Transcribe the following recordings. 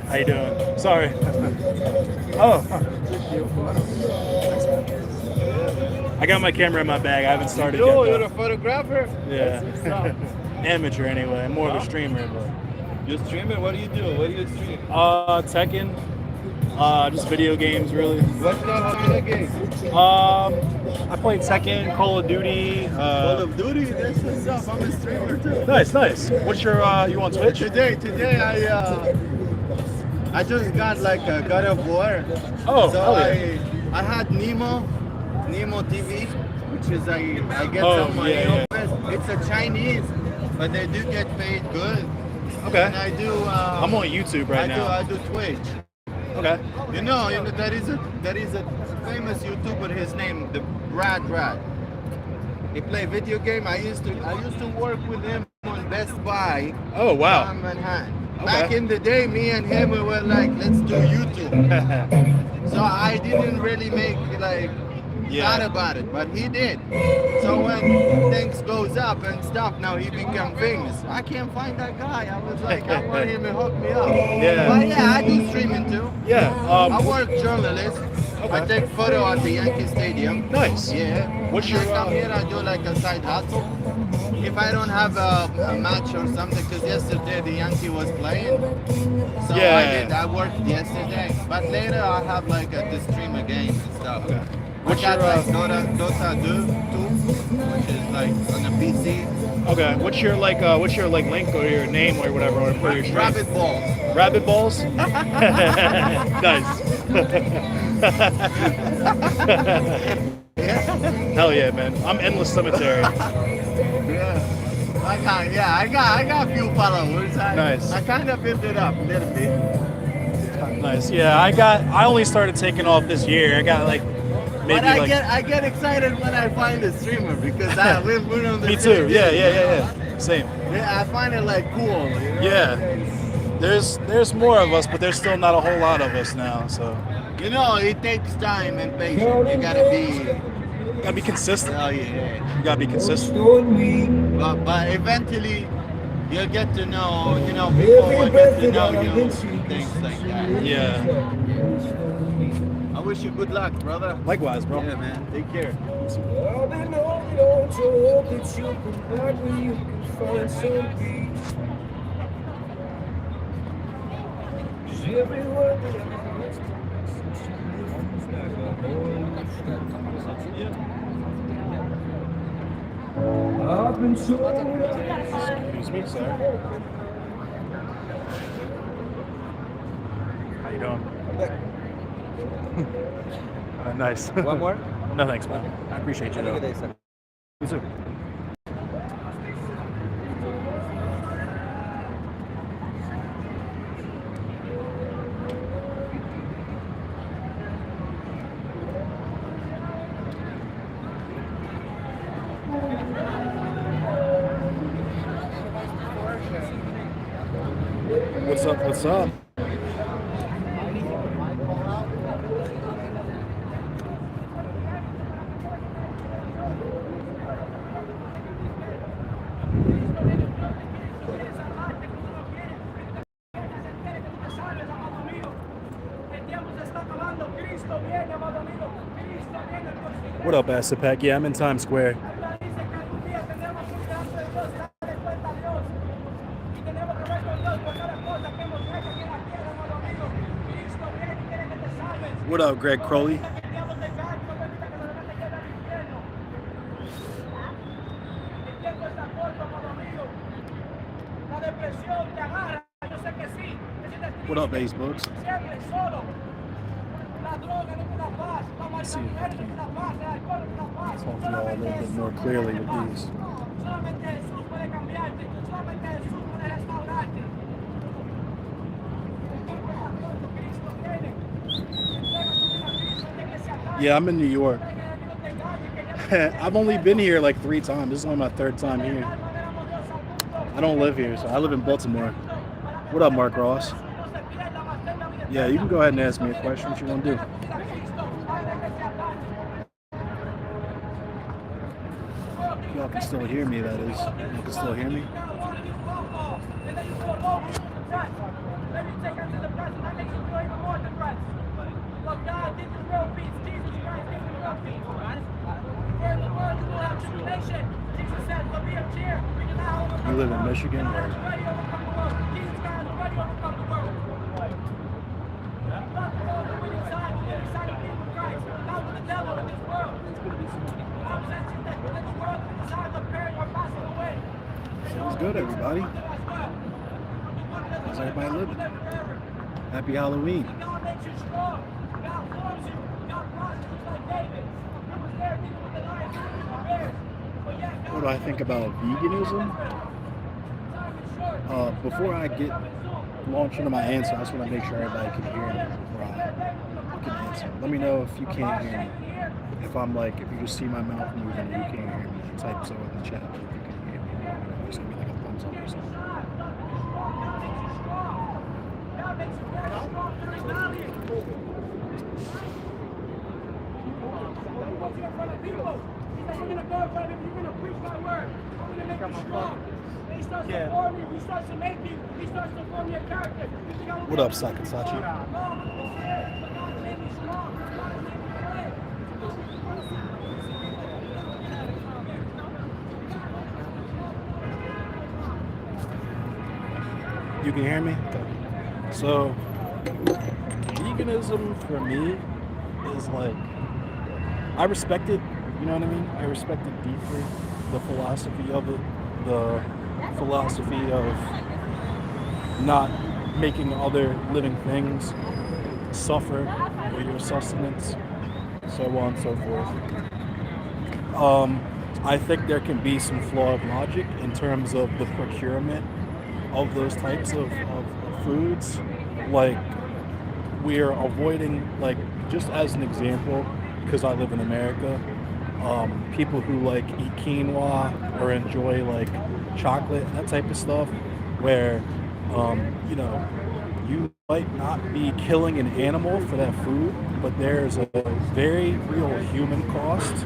How you doing? Sorry. Oh. I got my camera in my bag. I haven't started yet. You're a photographer? Yeah. Amateur anyway. I'm more of a streamer. But... You're streaming? What do you do? What do you stream? Tekken. Just video games, really. What kind of games? I play Tekken, Call of Duty. Call of Duty? That's what's up. I'm a streamer too. Nice, nice. What's your, you on Twitch? Today I just got like a God of War. Oh, so yeah. I had Nemo TV, which is I get some money. Yeah. It's a Chinese, but they do get paid good. Okay. And I do. I'm on YouTube right now. I do Twitch. Okay. You know there is a famous YouTuber. His name the Brad. He play video game. I used to work with him on Best Buy. Oh wow. In Manhattan. Okay. Back in the day, me and him we were like, let's do YouTube. So I didn't really make like thought about it, but he did. So when things goes up and stuff, now he become famous. I can't find that guy. I was like, I want him to hook me up. Yeah. But yeah, I do streaming too. Yeah. I work journalist. Okay. I take photo at the Yankee Stadium. Nice. Yeah. What's your? Come here, I do like a side hustle. If I don't have a match or something, because yesterday the Yankee was playing, so I worked yesterday. But later I have like to stream a game and stuff. Okay. What's your like Dota 2, which is like on the PC. Okay. What's your link or your name or whatever for your stream? Rabbit balls. Rabbit balls. Nice. Hell yeah, man. I'm Endless Cemetery. I got a few followers. Nice. I kind of built it up a little bit. Nice. Yeah, I only started taking off this year. I got like maybe but I get excited when I find a streamer because we're on the Me too. Yeah. Same. Yeah, I find it like cool. You know? Yeah. There's more of us, but there's still not a whole lot of us now. So. You know, it takes time and patience. You gotta be consistent. Oh yeah. You gotta be consistent. But eventually, you'll get to know. You know, people will get to know you. Things like that. Yeah. I wish you good luck, brother. Likewise, bro. Yeah, man. Take care. I've been so Excuse me, sir. How you doing? Nice. One more? No thanks, man. I appreciate you. Have a good day, sir. You too. What's up? What's up? What up, ASRock? Yeah, I'm in Times Square. What up, Greg Crowley? What up, Ace Books? Let's see if I can talk to y'all a little bit more clearly with these. Yeah, I'm in New York. I've only been here like 3 times. This is only my 3rd time here. I don't live here, so I live in Baltimore. What up, Mark Ross? Yeah, you can go ahead and ask me a question. What you want to do? Y'all can still hear me, that is. Y'all can still hear me? You live in Michigan? Or? Sounds good, everybody. How's everybody living? Happy Halloween. What do I think about veganism? Before I get launch into my answer, I just want to make sure everybody can hear me before I can answer. Let me know if you can't hear me. If I'm like, if you just see my mouth moving and you can't hear me, type so in the chat if you can hear me. Just give me like a thumbs up or something. What up, Sakasachi? You can hear me? So, veganism for me is like, I respect it, you know what I mean? I respect it deeply, the philosophy of it, the philosophy of not making other living things suffer for your sustenance, so on and so forth. I think there can be some flawed logic in terms of the procurement of those types of foods. Like, we're avoiding, like, just as an example, because I live in America, people who like eat quinoa or enjoy like chocolate, that type of stuff, where you know, you might not be killing an animal for that food, but there's a very real human cost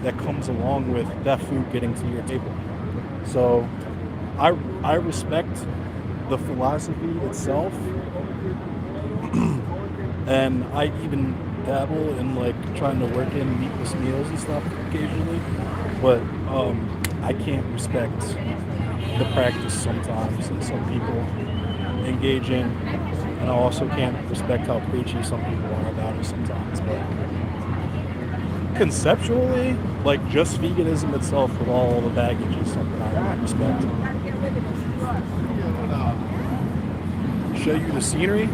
that comes along with that food getting to your table. So I respect the philosophy itself, and I even dabble in like trying to work in meatless meals and stuff occasionally, but I can't respect the practice sometimes that some people engage in, and I also can't respect how preachy some people are about it sometimes. But conceptually, like, just veganism itself with all the baggage is something I respect. Show you the scenery.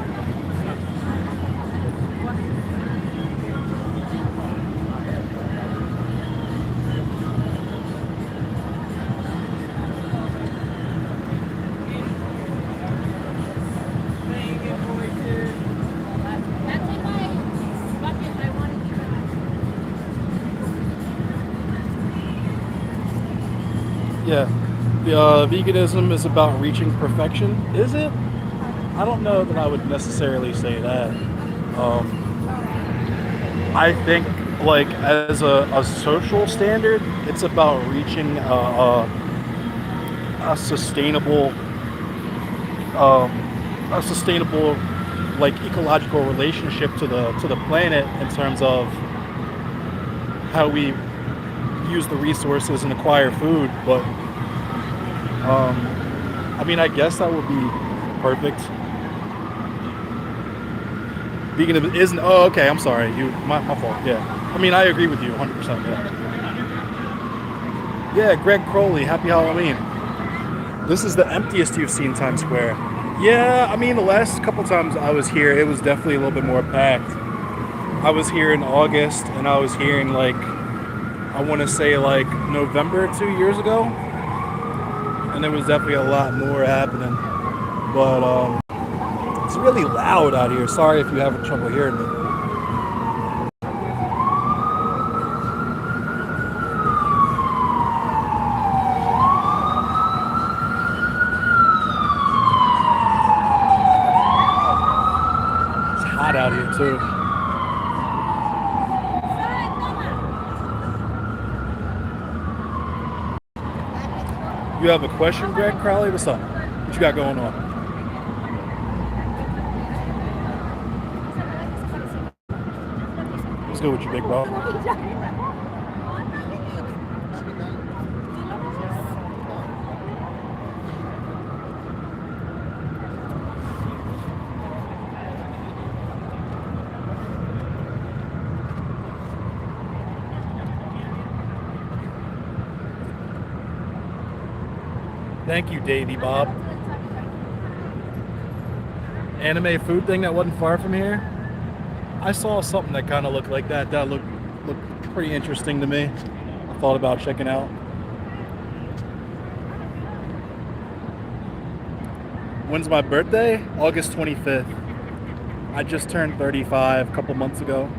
Yeah, veganism is about reaching perfection. Is it? I don't know that I would necessarily say that. I think, like, as a social standard, it's about reaching a sustainable, like, ecological relationship to the planet in terms of how we use the resources and acquire food. But I mean, I guess that would be perfect. Veganism isn't. Oh, okay. I'm sorry. My fault. Yeah. I mean, I agree with you 100%. Yeah. Yeah, Greg Crowley. Happy Halloween. This is the emptiest you've seen Times Square. Yeah. I mean, the last couple times I was here, it was definitely a little bit more packed. I was here in August, and I was here in, like, I want to say, like, November 2 years ago, and there was definitely a lot more happening. But it's really loud out here. Sorry if you have trouble hearing me. It's hot out here too. You have a question, Greg Crowley? What's up? What you got going on? What's good with you, big bro? Thank you, Davey Bob. Anime food thing that wasn't far from here. I saw something that kind of looked like that. That looked pretty interesting to me. I thought about checking out. When's my birthday? August 25th. I just turned 35 a couple months ago.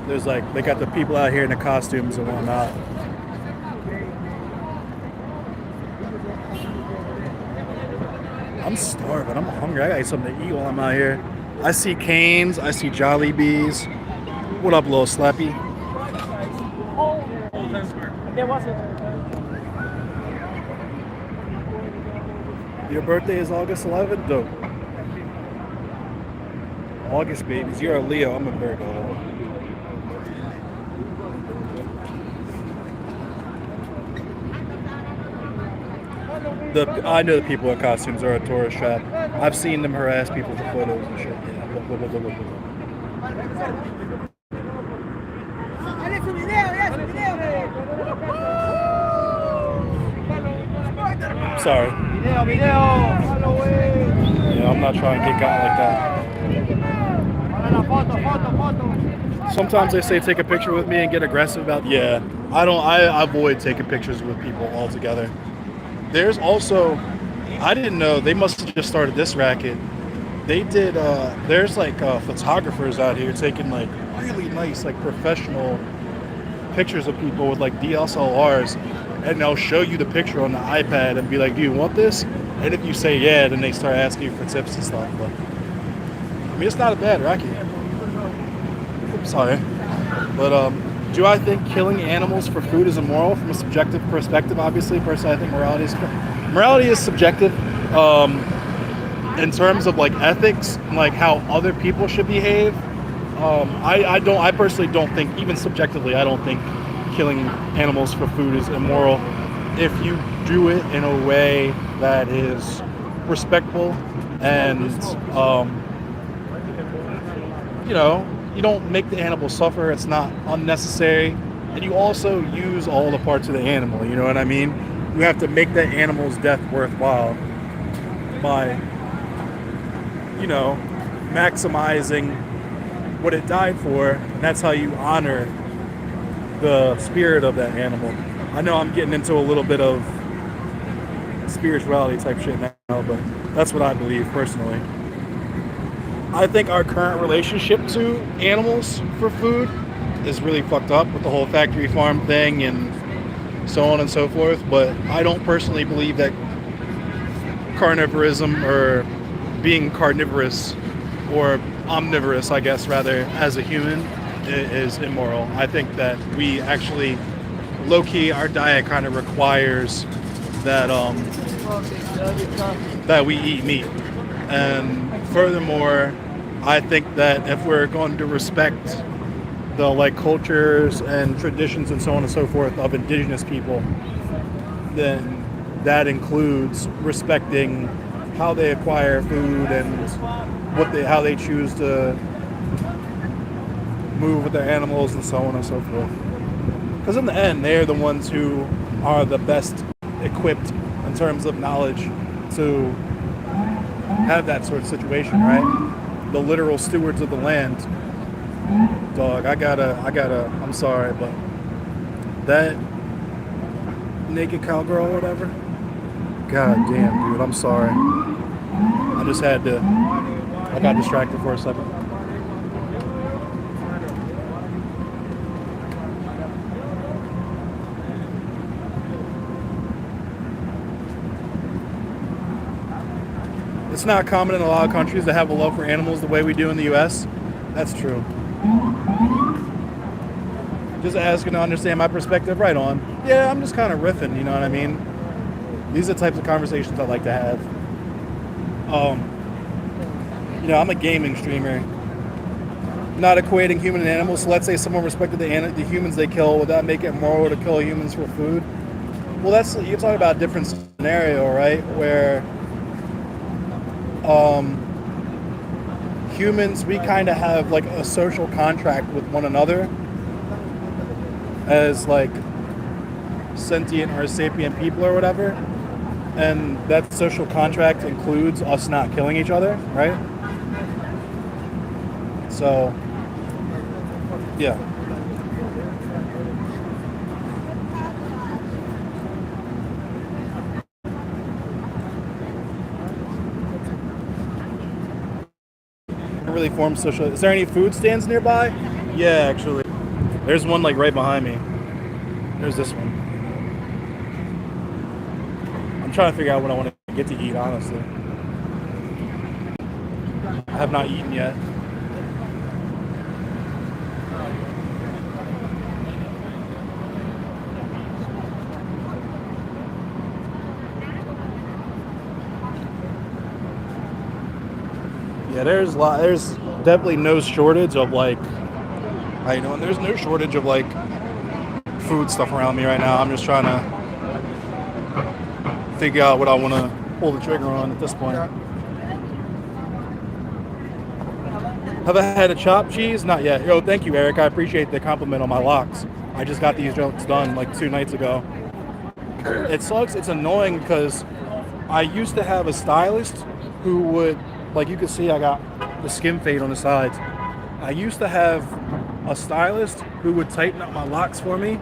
There's like, they got the people out here in the costumes and whatnot. I'm starving, I'm hungry, I got something to eat while I'm out here. I see Canes, I see Jolly Bees. What up, little Slappy? Your birthday is August 11th? Dope. August babies, you're a Leo, I'm a Virgo. I know the people in costumes are a tourist trap. I've seen them harass people for photos and shit. Yeah. Sorry. Yeah, I'm not trying to get got like that. Sometimes they say take a picture with me and get aggressive about. Yeah, I avoid taking pictures with people altogether. There's also, I didn't know, they must have just started this racket. They did, there's like photographers out here taking like really nice, like professional pictures of people with like DSLRs, and they'll show you the picture on the iPad and be like, do you want this? And if you say yeah, then they start asking you for tips and stuff. But I mean, it's not a bad racket. Oops, sorry. But do I think killing animals for food is immoral from a subjective perspective? Obviously, personally, I think morality is subjective. In terms of like ethics, like how other people should behave, I personally don't think, even subjectively, I don't think killing animals for food is immoral if you do it in a way that is respectful and you know, you don't make the animal suffer, it's not unnecessary, and you also use all the parts of the animal, you know what I mean? You have to make that animal's death worthwhile by, you know, maximizing what it died for, and that's how you honor the spirit of that animal. I know I'm getting into a little bit of spirituality type shit now, but that's what I believe personally. I think our current relationship to animals for food is really fucked up with the whole factory farm thing and so on and so forth, but I don't personally believe that carnivorism, or being carnivorous or omnivorous, I guess, rather, as a human is immoral. I think that we actually, low-key, our diet kind of requires that that we eat meat. And furthermore, I think that if we're going to respect the like cultures and traditions and so on and so forth of indigenous people, then that includes respecting how they acquire food and how they choose to move with their animals and so on and so forth. Because in the end, they're the ones who are the best equipped in terms of knowledge to have that sort of situation, right? The literal stewards of the land. Dog, I'm sorry, but that naked cowgirl or whatever, god damn, dude, I'm sorry. I just had to I got distracted for a second. It's not common in a lot of countries to have a love for animals the way we do in the US. That's true. Just asking to understand my perspective, right on. Yeah, I'm just kind of riffing, you know what I mean? These are the types of conversations I like to have. You know, I'm a gaming streamer. Not equating human and animals, so let's say someone respected the humans they kill, would that make it moral to kill humans for food? Well, that's, you're talking about a different scenario, right? Where humans, we kind of have like a social contract with one another as like sentient or sapient people or whatever, and that social contract includes us not killing each other, right? So yeah. Really form social. Is there any food stands nearby? Yeah, actually. There's one like right behind me. There's this one. I'm trying to figure out what I want to get to eat, honestly. I have not eaten yet. Yeah, there's definitely no shortage of like, how you doing? There's no shortage of like food stuff around me right now. I'm just trying to figure out what I want to pull the trigger on at this point. Have I had a chopped cheese? Not yet. Yo, thank you, Eric. I appreciate the compliment on my locks. I just got these jokes done like 2 nights ago. It sucks. It's annoying because I used to have a stylist who would, like you can see, I got the skin fade on the sides. I used to have a stylist who would tighten up my locks for me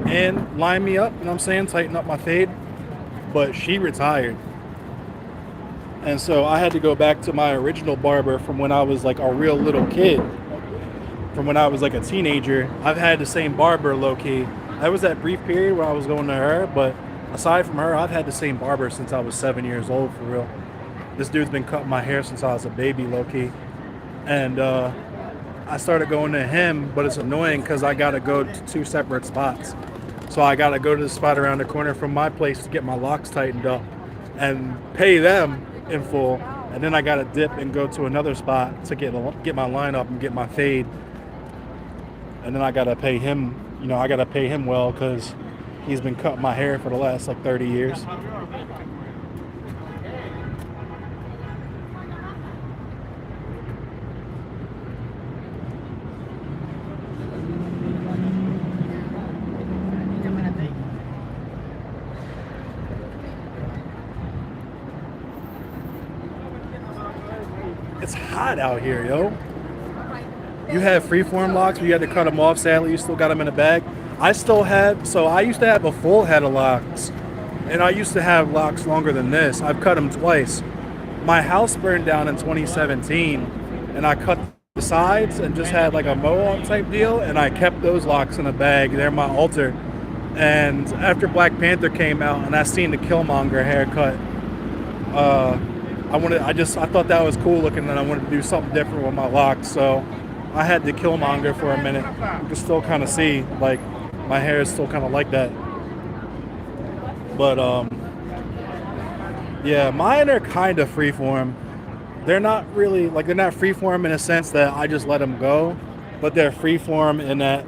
and line me up, you know what I'm saying, tighten up my fade, but she retired. And so I had to go back to my original barber from when I was like a real little kid, from when I was like a teenager. I've had the same barber low-key. That was that brief period where I was going to her, but aside from her, I've had the same barber since I was 7 years old, for real. This dude's been cutting my hair since I was a baby, low-key. And I started going to him, but it's annoying because I got to go to 2 separate spots. So I got to go to the spot around the corner from my place to get my locks tightened up and pay them in full. And then I got to dip and go to another spot to get my line up and get my fade. And then I got to pay him, you know, I got to pay him well because he's been cutting my hair for the last like 30 years. It's hot out here, yo. You have freeform locks, but you had to cut them off. Sadly, you still got them in a bag. I still have, so I used to have a full head of locks, and I used to have locks longer than this. I've cut them twice. My house burned down in 2017, and I cut the sides and just had like a mohawk type deal, and I kept those locks in a bag. They're my altar. And after Black Panther came out, and I seen the Killmonger haircut, I thought that was cool looking, and I wanted to do something different with my locks, so I had the Killmonger for a minute. You can still kind of see, like, my hair is still kind of like that. But, yeah, mine are kind of freeform. They're not really, like, they're not freeform in a sense that I just let them go, but they're freeform in that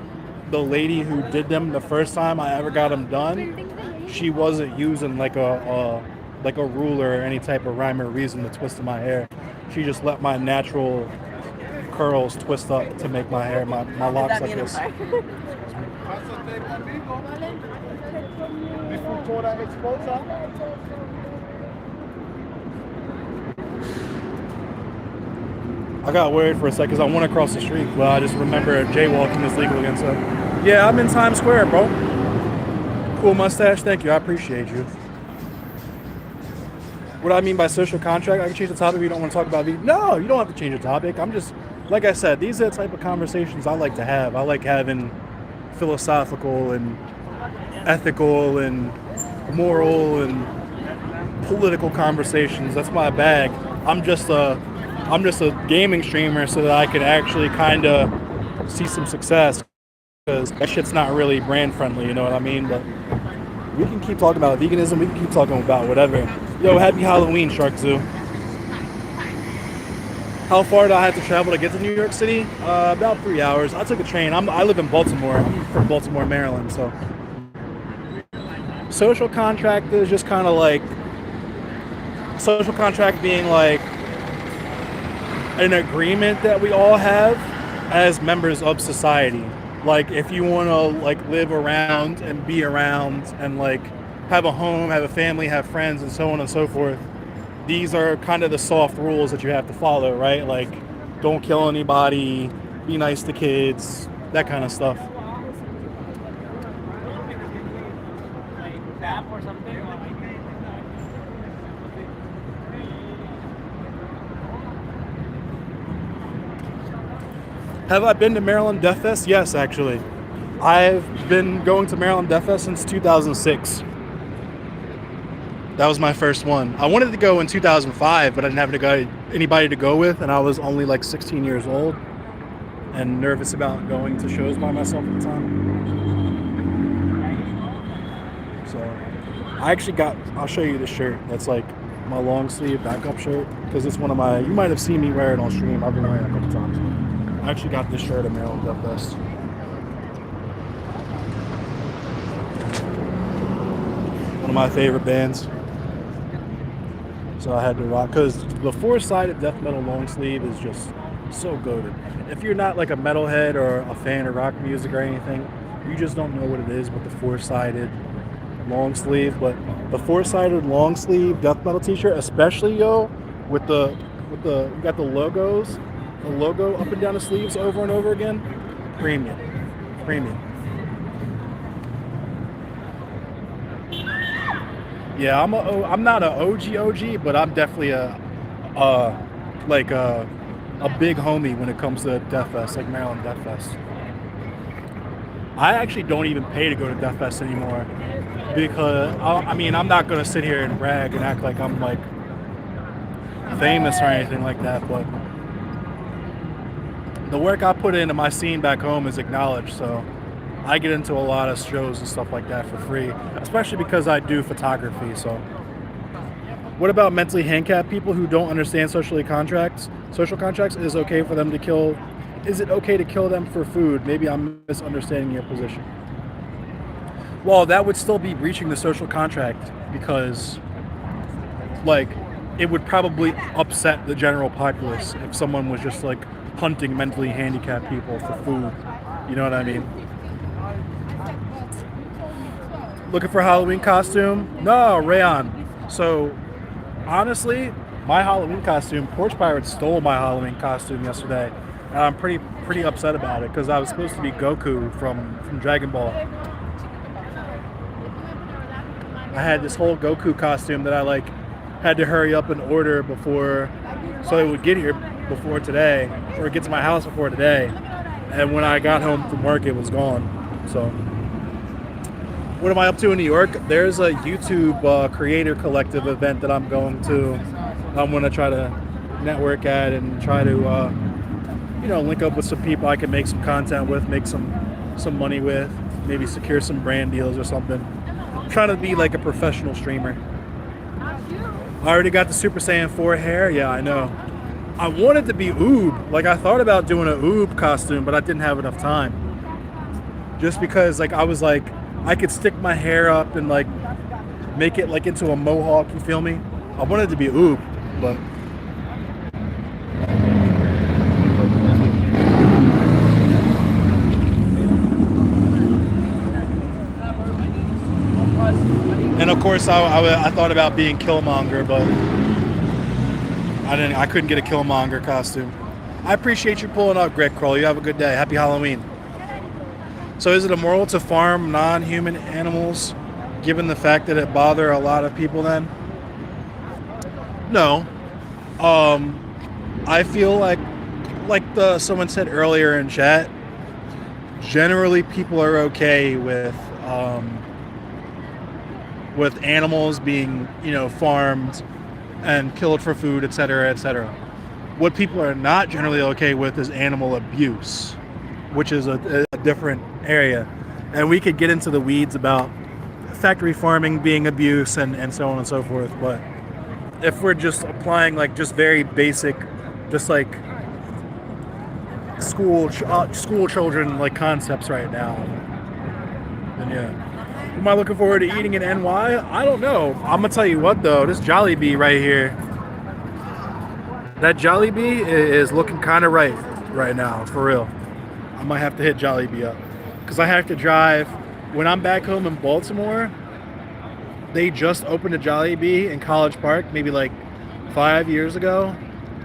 the lady who did them the first time I ever got them done, she wasn't using, like a ruler or any type of rhyme or reason to twist my hair. She just let my natural curls twist up to make my hair, my locks like this. I got worried for a second because I went across the street, but I just remember jaywalking is legal again. So yeah, I'm in Times Square, bro. Cool mustache, thank you, I appreciate you. What I mean by social contract, I can change the topic if you don't want to talk about vegan. No, you don't have to change the topic. I'm just, like I said, these are the type of conversations I like to have. I like having philosophical and ethical and moral and political conversations. That's my bag. I'm just a gaming streamer so that I can actually kind of see some success, because that shit's not really brand friendly, you know what I mean? But we can keep talking about veganism, we can keep talking about whatever. Yo, happy Halloween, Shark Zoo. How far do I have to travel to get to New York City? About 3 hours. I took a train. I live in Baltimore. I'm from Baltimore, Maryland, so. Social contract is just kind of like, social contract being like an agreement that we all have as members of society. Like if you want to like live around and be around and like have a home, have a family, have friends, and so on and so forth, these are kind of the soft rules that you have to follow, right? Like don't kill anybody, be nice to kids, that kind of stuff. Have I been to Maryland Death Fest? Yes, actually. I've been going to Maryland Death Fest since 2006. That was my first one. I wanted to go in 2005, but I didn't have anybody to go with, and I was only like 16 years old and nervous about going to shows by myself at the time. So I actually I'll show you this shirt. That's like my long sleeve backup shirt, because it's one of my, you might have seen me wear it on stream. I've been wearing it a couple times. I actually got this shirt at Maryland Death Fest. One of my favorite bands. So I had to rock, because the 4-sided death metal long sleeve is just so goated. If you're not like a metalhead or a fan of rock music or anything, you just don't know what it is with the 4-sided long sleeve. But the 4-sided long sleeve death metal t-shirt, especially with the you got the logos. The logo up and down the sleeves over and over again. Premium. Yeah, I'm not an OG, but I'm definitely a big homie when it comes to Death Fest, like Maryland Death Fest. I actually don't even pay to go to Death Fest anymore, because I'm not gonna sit here and brag and act like I'm like famous or anything like that, but the work I put into my scene back home is acknowledged, so I get into a lot of shows and stuff like that for free, especially because I do photography. So what about mentally handicapped people who don't understand social contracts? Social contracts, is okay for them to kill. Is it okay to kill them for food? Maybe I'm misunderstanding your position. Well, that would still be breaching the social contract, because like it would probably upset the general populace if someone was just like hunting mentally handicapped people for food. You know what I mean? Looking for a Halloween costume? No, Rayon. So honestly, my Halloween costume, Porch Pirates stole my Halloween costume yesterday, and I'm pretty upset about it, because I was supposed to be Goku from Dragon Ball. I had this whole Goku costume that I like had to hurry up and order before, so it would get here before today, or get to my house before today. And when I got home from work, it was gone. So what am I up to in New York? There's a YouTube creator collective event that I'm going to. I'm going to try to network at and try to link up with some people I can make some content with, make some money with, maybe secure some brand deals or something. I'm trying to be like a professional streamer. I already got the Super Saiyan 4 hair. Yeah, I know. I wanted to be Oob. Like, I thought about doing an Oob costume, but I didn't have enough time. Just because, like, I was like, I could stick my hair up and, like, make it, like, into a mohawk, you feel me? I wanted to be Oob, but... And, of course, I thought about being Killmonger, but... I couldn't get a Killmonger costume. I appreciate you pulling up, Greg Kroll. You have a good day. Happy Halloween. So is it immoral to farm non-human animals, given the fact that it bother a lot of people then? No. I feel like someone said earlier in chat, generally people are okay with animals being, farmed and killed for food, etc., etc. What people are not generally okay with is animal abuse, which is a different area. And we could get into the weeds about factory farming being abuse and so on and so forth. But if we're just applying like just very basic, just like school children like concepts right now, then yeah. Am I looking forward to eating in NY? I don't know. I'm gonna tell you what though, this Jollibee right here, that Jollibee is looking kind of right now, for real. I might have to hit Jollibee up because I have to drive. When I'm back home in Baltimore, they just opened a Jollibee in College Park maybe like 5 years ago,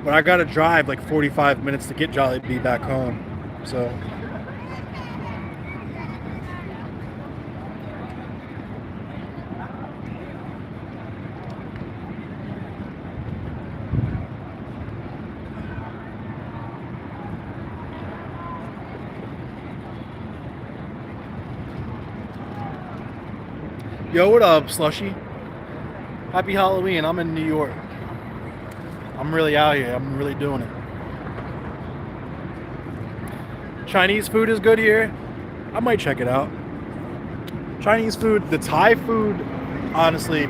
but I gotta drive like 45 minutes to get Jollibee back home. So yo, what up, Slushy? Happy Halloween. I'm in New York. I'm really out here. I'm really doing it. Chinese food is good here. I might check it out. Chinese food, the Thai food, honestly,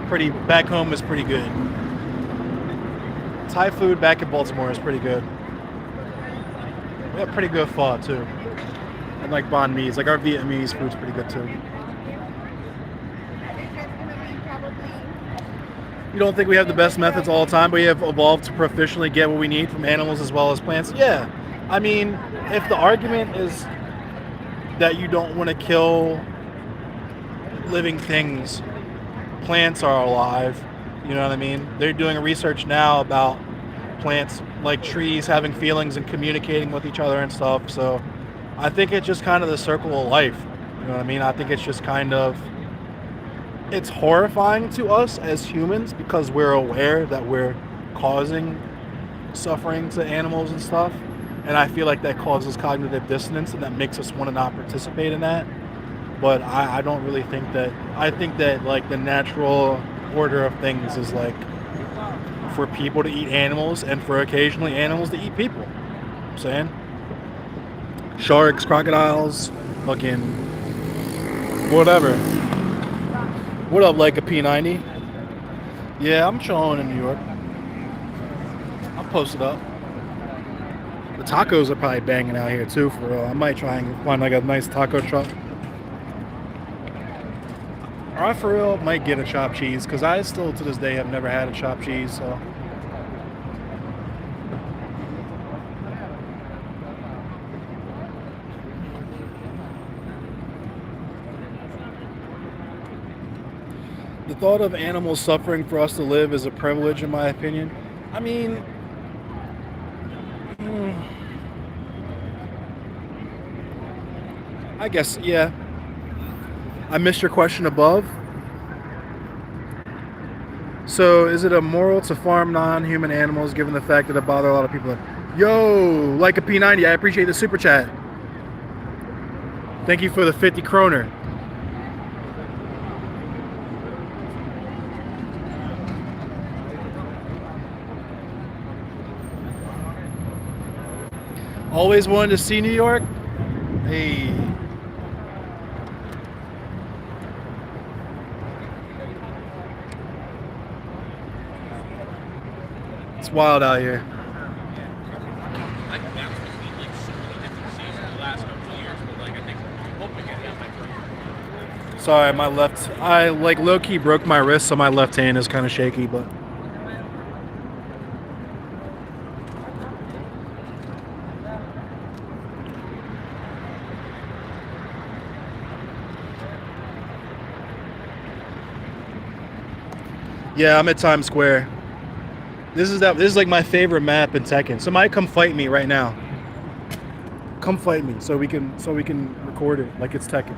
back home is pretty good. Thai food back in Baltimore is pretty good. We have pretty good pho too. And like banh mi's, like our Vietnamese food's pretty good too. You don't think we have the best methods all the time, but we have evolved to proficiently get what we need from animals as well as plants? Yeah. I mean, if the argument is that you don't want to kill living things, plants are alive. You know what I mean? They're doing research now about plants, like trees, having feelings and communicating with each other and stuff. So I think it's just kind of the circle of life. You know what I mean? I think it's just kind of... It's horrifying to us as humans because we're aware that we're causing suffering to animals and stuff. And I feel like that causes cognitive dissonance and that makes us want to not participate in that. But I don't really think that... I think that like the natural order of things is like for people to eat animals and for occasionally animals to eat people. You know what I'm saying? Sharks, crocodiles, fucking whatever. What up, like a P90? Yeah, I'm chilling in New York. I'll post it up. The tacos are probably banging out here too, for real. I might try and find like a nice taco truck. Or I for real might get a chopped cheese, because I still to this day have never had a chopped cheese, so. The thought of animals suffering for us to live is a privilege, in my opinion. I mean, I guess, yeah. I missed your question above. So, is it immoral to farm non-human animals given the fact that it bothers a lot of people? Yo, like a P90, I appreciate the super chat. Thank you for the 50 kroner. Always wanted to see New York. Hey. It's wild out here. Sorry, my left, I like low-key broke my wrist, so my left hand is kind of shaky, but. Yeah, I'm at Times Square. This is like my favorite map in Tekken. Somebody come fight me right now. Come fight me so we can record it like it's Tekken.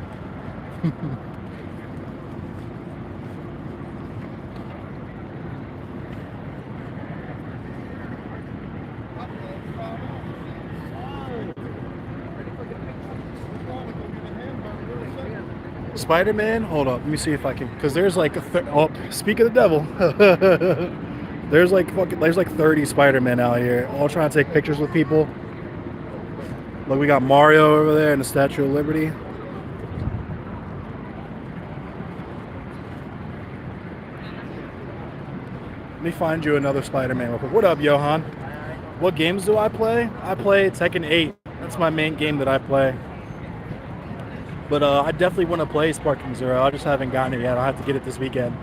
Spider-Man. Hold up, let me see if I can. Because there's like oh, speak of the devil. there's like 30 Spider-Man out here, all trying to take pictures with people. Look, we got Mario over there and the Statue of Liberty. Let me find you another Spider-Man real quick. What up, Johan? What games do I play? I play Tekken 8. That's my main game that I play. But I definitely want to play Sparking Zero. I just haven't gotten it yet. I'll have to get it this weekend.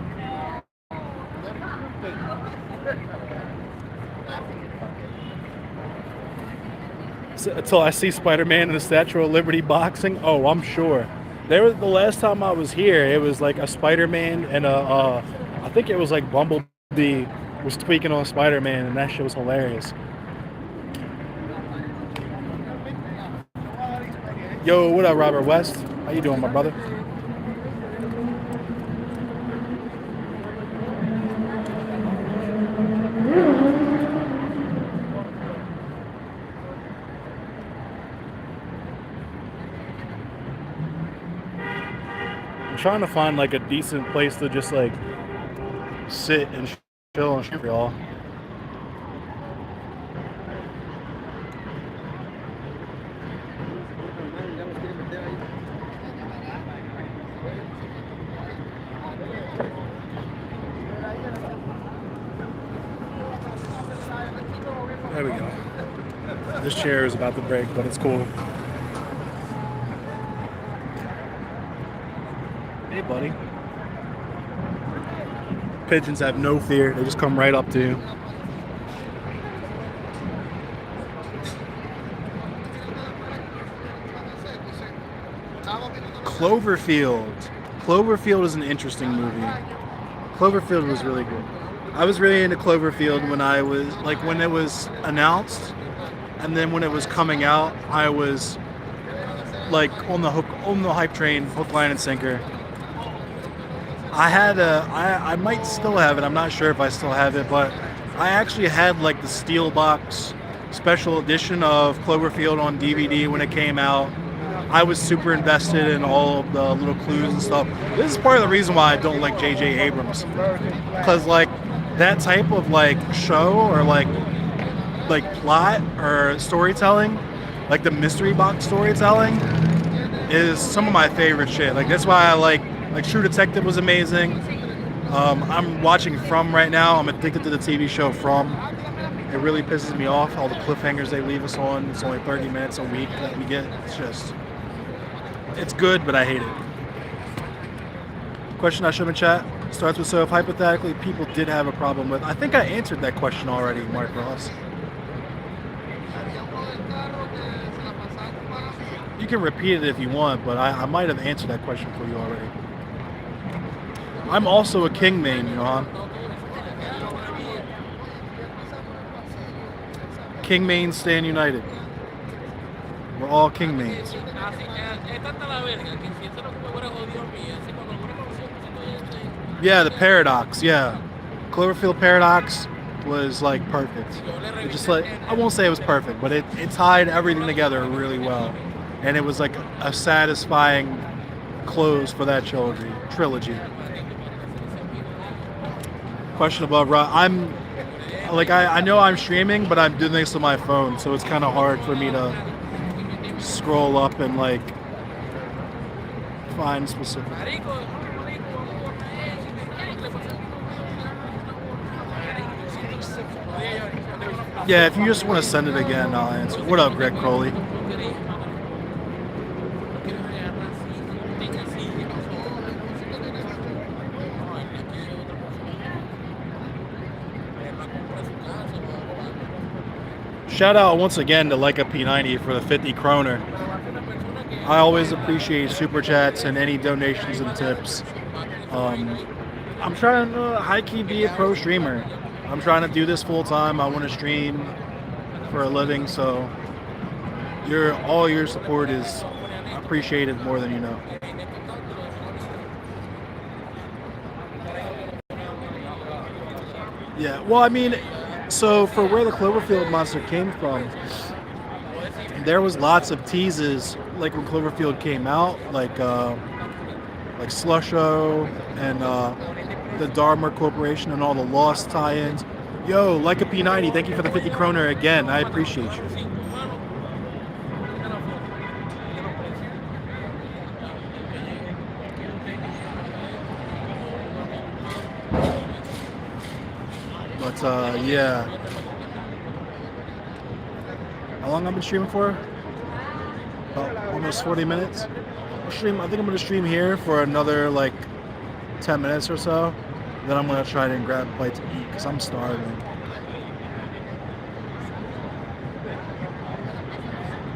So, until I see Spider-Man and the Statue of Liberty boxing, oh, I'm sure. The last time I was here, it was like a Spider-Man and I think it was like Bumblebee was tweaking on Spider-Man, and that shit was hilarious. Yo, what up, Robert West? How you doing, my brother? I'm trying to find like a decent place to just like sit and chill and shit, y'all. There we go. This chair is about to break, but it's cool. Hey, buddy. Pigeons have no fear. They just come right up to you. Cloverfield. Cloverfield is an interesting movie. Cloverfield was really good. I was really into Cloverfield when I was, like, when it was announced, and then when it was coming out, I was, like, on the hype train, hook, line, and sinker. I might still have it, I'm not sure if I still have it, but I actually had, like, the Steelbox special edition of Cloverfield on DVD when it came out. I was super invested in all of the little clues and stuff. This is part of the reason why I don't like J.J. Abrams. Because, like, that type of, like, show or, like plot or storytelling, like the mystery box storytelling, is some of my favorite shit. Like, that's why I like True Detective was amazing. I'm watching From right now. I'm addicted to the TV show From. It really pisses me off, all the cliffhangers they leave us on. It's only 30 minutes a week that we get. It's good, but I hate it. Question I should have in chat starts with, so if hypothetically people did have a problem with, I think I answered that question already, Mark Ross. You can repeat it if you want, but I might have answered that question for you already. I'm also a King main, you know. King mains stand united. We're all King mains. Yeah, the Paradox, yeah. Cloverfield Paradox was like perfect. It just like, I won't say it was perfect, but it tied everything together really well. And it was like a satisfying close for that trilogy. Question above, I'm like, I know I'm streaming, but I'm doing this on my phone, so it's kind of hard for me to scroll up and like find specific. Yeah, if you just want to send it again, I'll answer. What up, Greg Crowley? Shout out once again to Leica P90 for the 50 kroner. I always appreciate super chats and any donations and tips. I'm trying to high-key be a pro streamer. I'm trying to do this full time. I want to stream for a living, so all your support is appreciated more than you know. Yeah, well, I mean, so for where the Cloverfield monster came from, there was lots of teases, like when Cloverfield came out, like like Slusho and the Dharma Corporation and all the Lost tie-ins. Yo, like a P90, thank you for the 50 kroner again. I appreciate you. But yeah. How long I've been streaming for? About almost 40 minutes. I think I'm gonna stream here for another like 10 minutes or so. Then I'm gonna try to grab a bite to eat because I'm starving.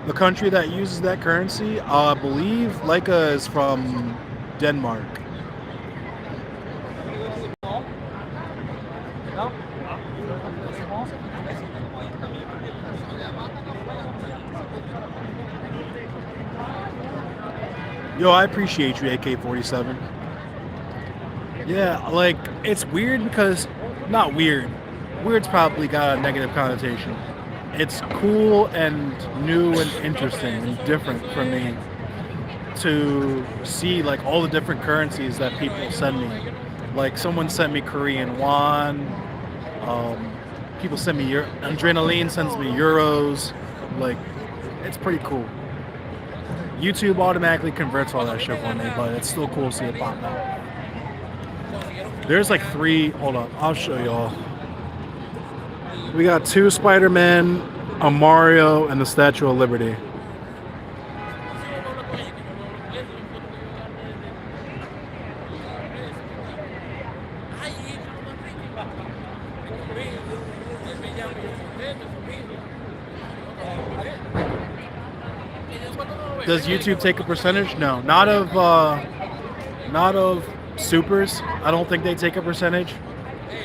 The country that uses that currency, I believe Leica is from Denmark. Yo, I appreciate you, AK-47. Yeah, like, it's weird because, not weird. Weird's probably got a negative connotation. It's cool and new and interesting and different for me to see, like, all the different currencies that people send me. Like, someone sent me Korean won. People send me, Adrenaline sends me euros. Like, it's pretty cool. YouTube automatically converts all that shit for me, but it's still cool to see it pop out. There's like 3, hold up, I'll show y'all. We got 2 Spider-Man, a Mario, and the Statue of Liberty. Does YouTube take a percentage? No, not of supers. I don't think they take a percentage.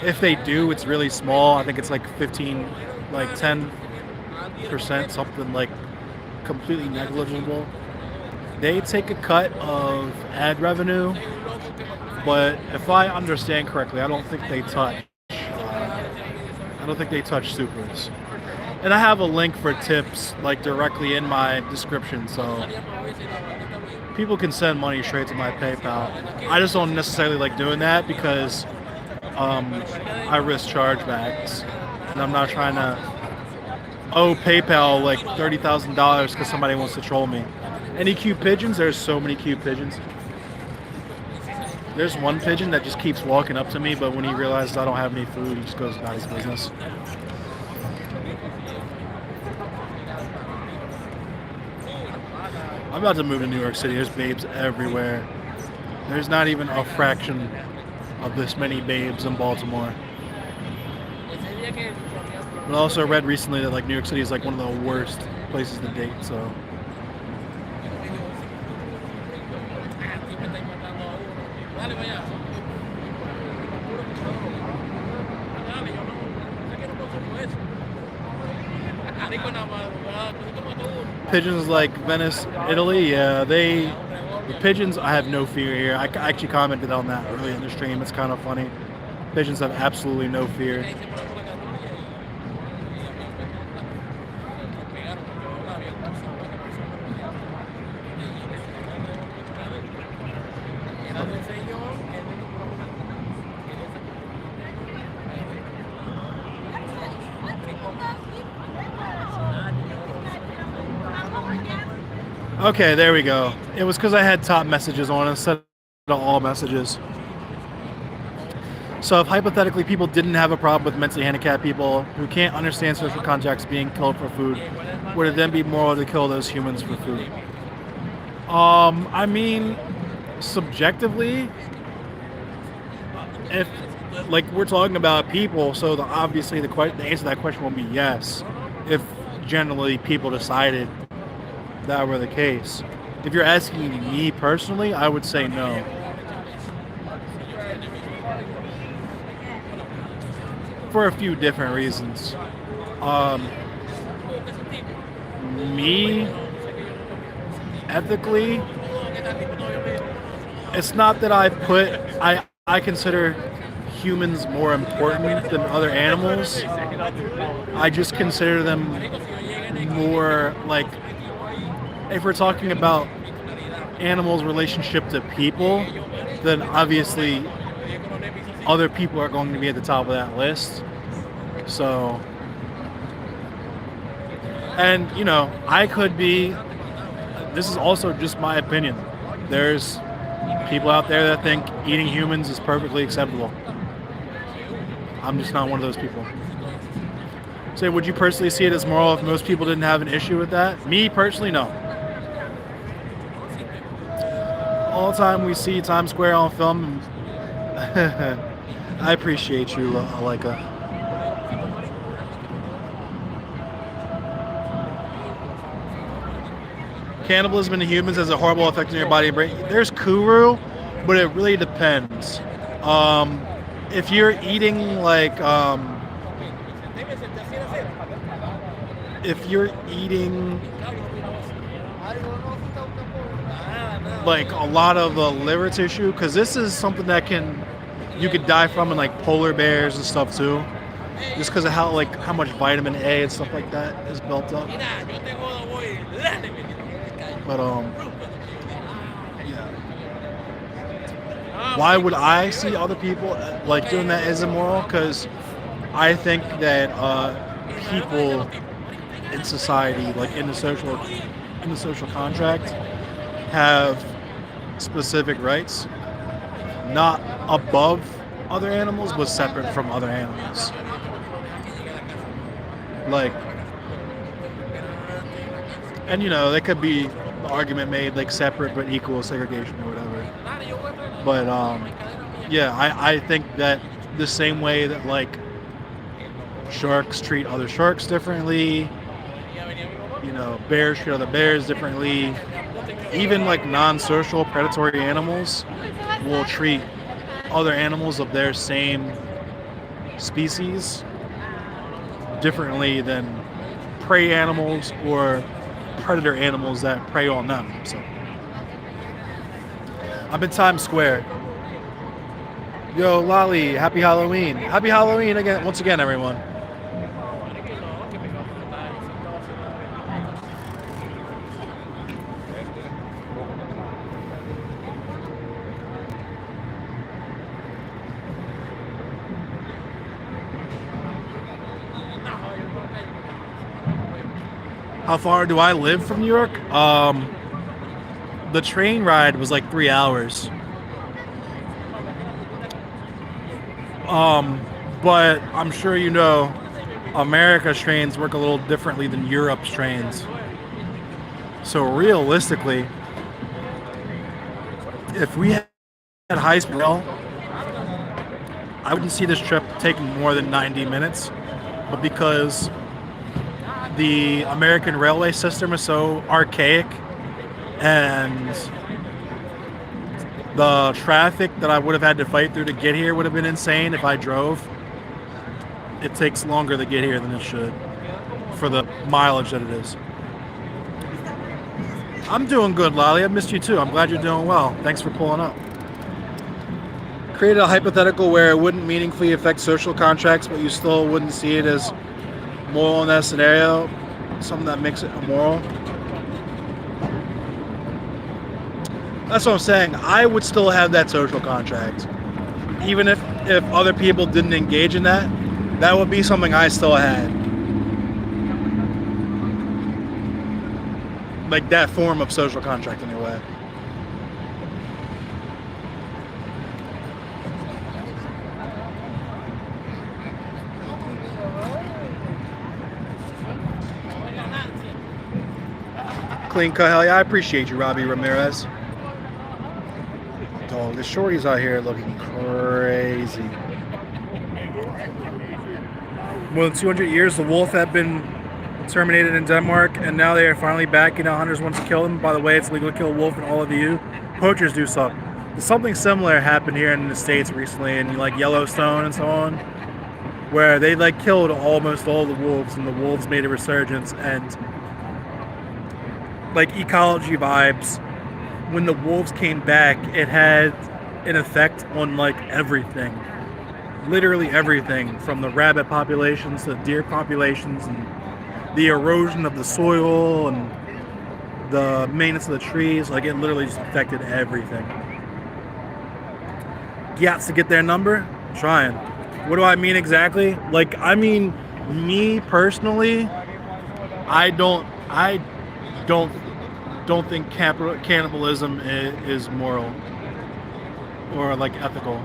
If they do, it's really small. I think it's like 15, like 10%, something like completely negligible. They take a cut of ad revenue, but if I understand correctly, I don't think they touch. I don't think they touch supers. And I have a link for tips like directly in my description, so people can send money straight to my PayPal. I just don't necessarily like doing that because I risk chargebacks, and I'm not trying to owe PayPal like $30,000 because somebody wants to troll me. Any cute pigeons? There's so many cute pigeons. There's one pigeon that just keeps walking up to me, but when he realizes I don't have any food, he just goes about his business. I'm about to move to New York City. There's babes everywhere. There's not even a fraction of this many babes in Baltimore. But I also read recently that like New York City is like one of the worst places to date, so. Pigeons like Venice, Italy, yeah, the pigeons, I have no fear here. I actually commented on that early in the stream. It's kind of funny. Pigeons have absolutely no fear. Okay, there we go. It was because I had top messages on instead of all messages. So if hypothetically people didn't have a problem with mentally handicapped people who can't understand social contracts being killed for food, would it then be moral to kill those humans for food? I mean, subjectively, if like we're talking about people, so obviously the answer to that question will be yes. If generally people decided that were the case. If you're asking me personally, I would say no. For a few different reasons. Me, ethically, it's not that I consider humans more important than other animals. I just consider them more like, if we're talking about animals' relationship to people, then obviously other people are going to be at the top of that list. So, and you know, I could be, this is also just my opinion. There's people out there that think eating humans is perfectly acceptable. I'm just not one of those people. So would you personally see it as moral if most people didn't have an issue with that? Me personally, no. All the time we see Times Square on film. I appreciate you, Alika. Cannibalism in humans has a horrible effect on your body and brain. There's Kuru, but it really depends. If you're eating like, like a lot of liver tissue, because this is something that you could die from in like polar bears and stuff too, just because of how much vitamin A and stuff like that is built up. But yeah. Why would I see other people like doing that as immoral? Because I think that people in society, like in the social contract, have specific rights, not above other animals, but separate from other animals. Like, and you know, there could be the argument made like separate but equal segregation or whatever. But yeah, I think that the same way that like sharks treat other sharks differently, you know, bears treat other bears differently, even like non-social predatory animals will treat other animals of their same species differently than prey animals or predator animals that prey on them. So I'm in Times Square. Yo, Lolly, happy Halloween. Happy Halloween again, once again, everyone. How far do I live from New York? The train ride was like 3 hours. But I'm sure you know, America's trains work a little differently than Europe's trains. So realistically, if we had high-speed rail, I wouldn't see this trip taking more than 90 minutes. But because the American railway system is so archaic and the traffic that I would have had to fight through to get here would have been insane if I drove. It takes longer to get here than it should for the mileage that it is. I'm doing good, Lolly. I missed you too. I'm glad you're doing well. Thanks for pulling up. Created a hypothetical where it wouldn't meaningfully affect social contracts, but you still wouldn't see it as moral in that scenario, something that makes it immoral. That's what I'm saying. I would still have that social contract. Even if other people didn't engage in that, that would be something I still had. Like that form of social contract anyway. Clean cut, hell yeah, I appreciate you, Robbie Ramirez. Dog, the shorties out here looking crazy. More than 200 years, the wolf had been terminated in Denmark, and now they are finally back. You know, hunters want to kill them. By the way, it's legal to kill a wolf in all of the EU. Poachers do suck. Something similar happened here in the States recently, in like Yellowstone and so on, where they like killed almost all the wolves, and the wolves made a resurgence, and like ecology vibes. When the wolves came back, it had an effect on like everything. Literally everything, from the rabbit populations to deer populations and the erosion of the soil and the maintenance of the trees. Like, it literally just affected everything. Got to get their number? Trying. What do I mean exactly? Like, I mean, me personally, I don't think cannibalism is moral or like ethical,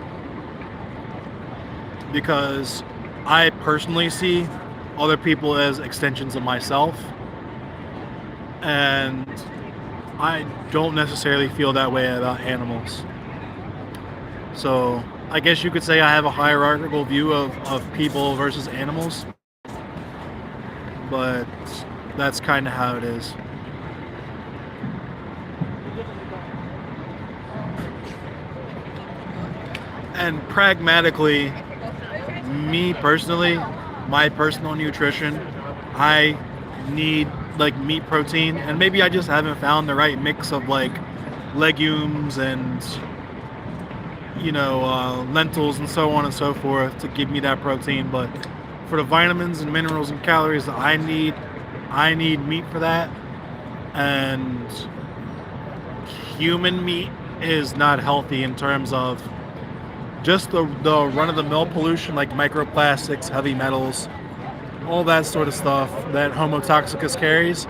because I personally see other people as extensions of myself, and I don't necessarily feel that way about animals. So I guess you could say I have a hierarchical view of people versus animals, but that's kind of how it is. And pragmatically, me personally, my personal nutrition, I need like meat protein, and maybe I just haven't found the right mix of like legumes and lentils and so on and so forth to give me that protein. But for the vitamins and minerals and calories that I need meat for that. And human meat is not healthy in terms of just the run-of-the-mill pollution, like microplastics, heavy metals, all that sort of stuff that Homo toxicus carries,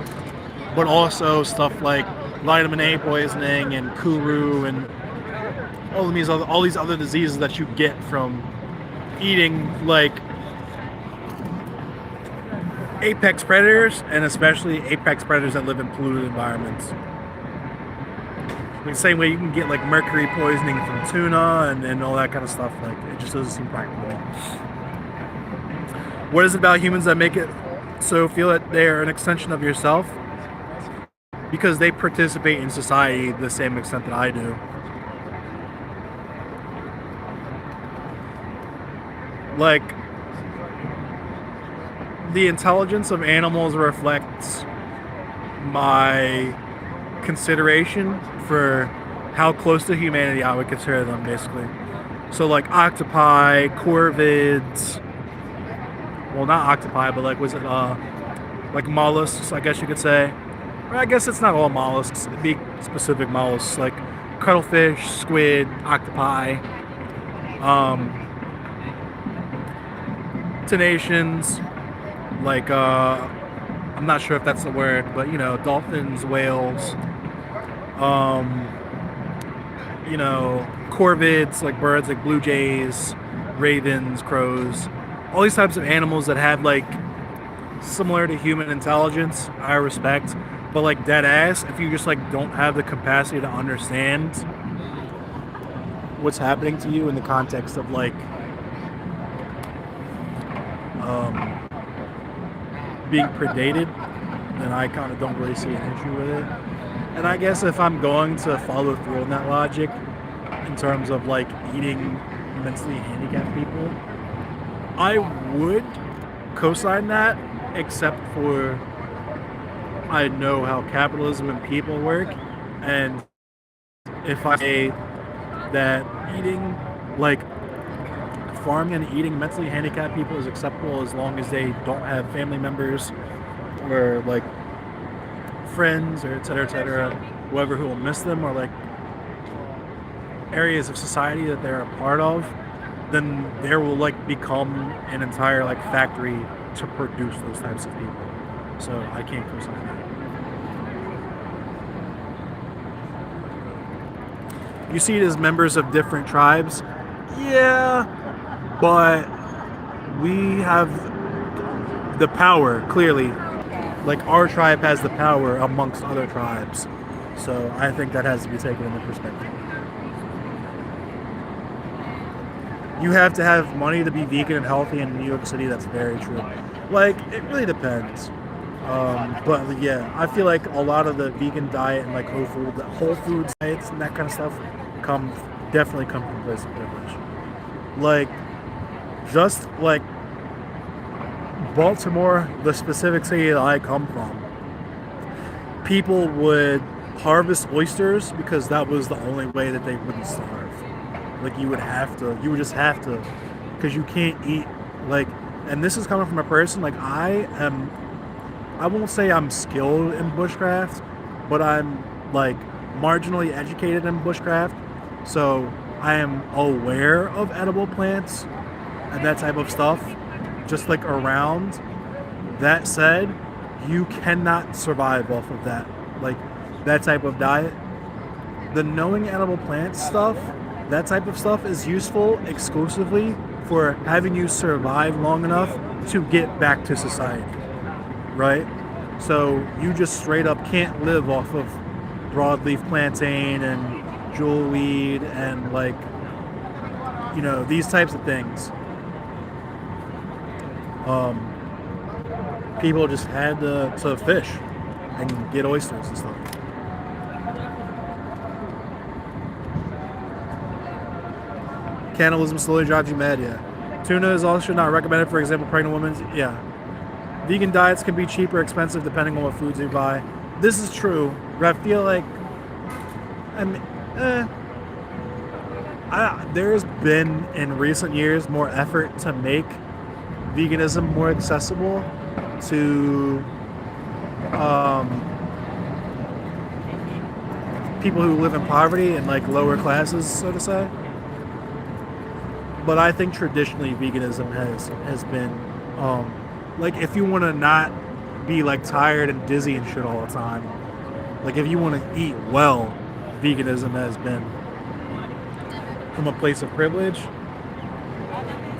but also stuff like vitamin A poisoning and kuru and all these other diseases that you get from eating like apex predators, and especially apex predators that live in polluted environments. The same way you can get like mercury poisoning from tuna and all that kind of stuff. Like, it just doesn't seem practical. What is it about humans that make it so feel that they are an extension of yourself? Because they participate in society to the same extent that I do. Like, the intelligence of animals reflects my consideration for how close to humanity I would consider them, basically. So like octopi, corvids, well, not octopi, but like, was it like mollusks, I guess you could say. Or I guess it's not all mollusks, it'd be specific mollusks like cuttlefish, squid, octopi, tenacians, like I'm not sure if that's the word, but dolphins, whales, corvids, like birds, like blue jays, ravens, crows, all these types of animals that have like similar to human intelligence, I respect. But like, dead ass, if you just like don't have the capacity to understand what's happening to you in the context of like being predated, then I kind of don't really see an issue with it. And I guess if I'm going to follow through on that logic in terms of like eating mentally handicapped people, I would co-sign that, except for I know how capitalism and people work, and if I say that eating, like farming and eating mentally handicapped people is acceptable as long as they don't have family members or like friends or et cetera, whoever who will miss them, or like areas of society that they're a part of, then there will like become an entire like factory to produce those types of people. So I can't co-sign that. You see it as members of different tribes, yeah, but we have the power, clearly. Like, our tribe has the power amongst other tribes. So I think that has to be taken into perspective. You have to have money to be vegan and healthy in New York City. That's very true. Like, it really depends. But yeah, I feel like a lot of the vegan diet and like whole food diets and that kind of stuff definitely come from a place of privilege. Like, just like Baltimore, the specific city that I come from, people would harvest oysters because that was the only way that they wouldn't starve. Like, you would just have to, because you can't eat, like, and this is coming from a person, like, I won't say I'm skilled in bushcraft, but I'm like marginally educated in bushcraft, so I am aware of edible plants and that type of stuff, just like around. That said, you cannot survive off of that, like that type of diet. The knowing edible plants stuff, that type of stuff is useful exclusively for having you survive long enough to get back to society, right? So you just straight up can't live off of broadleaf plantain and jewelweed and like, you know, these types of things. People just had to fish and get oysters and stuff. Cannibalism slowly drives you mad, yeah. Tuna is also not recommended, for example, pregnant women. Yeah. Vegan diets can be cheap or expensive depending on what foods you buy. This is true, but I feel like, I mean, there's been in recent years more effort to make veganism more accessible to people who live in poverty and like lower classes, so to say. But I think traditionally veganism has been like, if you want to not be like tired and dizzy and shit all the time, like if you want to eat well, veganism has been from a place of privilege,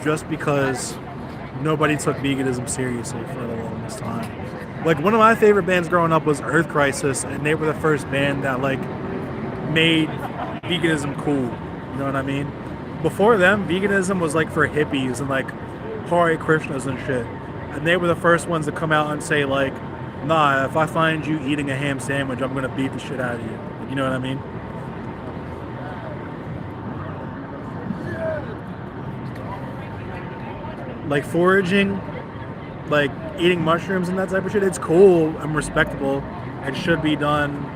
just because nobody took veganism seriously for the longest time. Like one of my favorite bands growing up was Earth Crisis, and they were the first band that like made veganism cool. You know what I mean? Before them, veganism was like for hippies and like Hare Krishnas and shit. And they were the first ones to come out and say like, nah, if I find you eating a ham sandwich, I'm gonna beat the shit out of you. Like, you know what I mean? Like foraging, like eating mushrooms and that type of shit, it's cool and respectable and should be done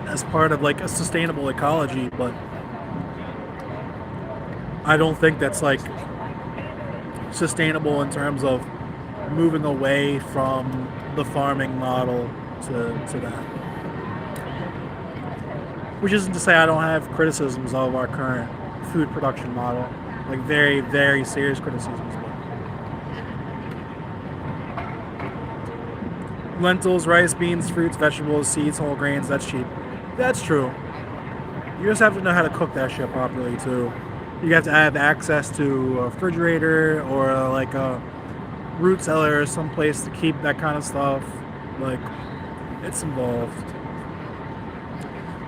as part of like a sustainable ecology, but I don't think that's like sustainable in terms of moving away from the farming model to that. Which isn't to say I don't have criticisms of our current food production model, like very, very serious criticisms. Lentils, rice, beans, fruits, vegetables, seeds, whole grains, that's cheap. That's true. You just have to know how to cook that shit properly too. You have to have access to a refrigerator or like a root cellar or someplace to keep that kind of stuff. Like, it's involved.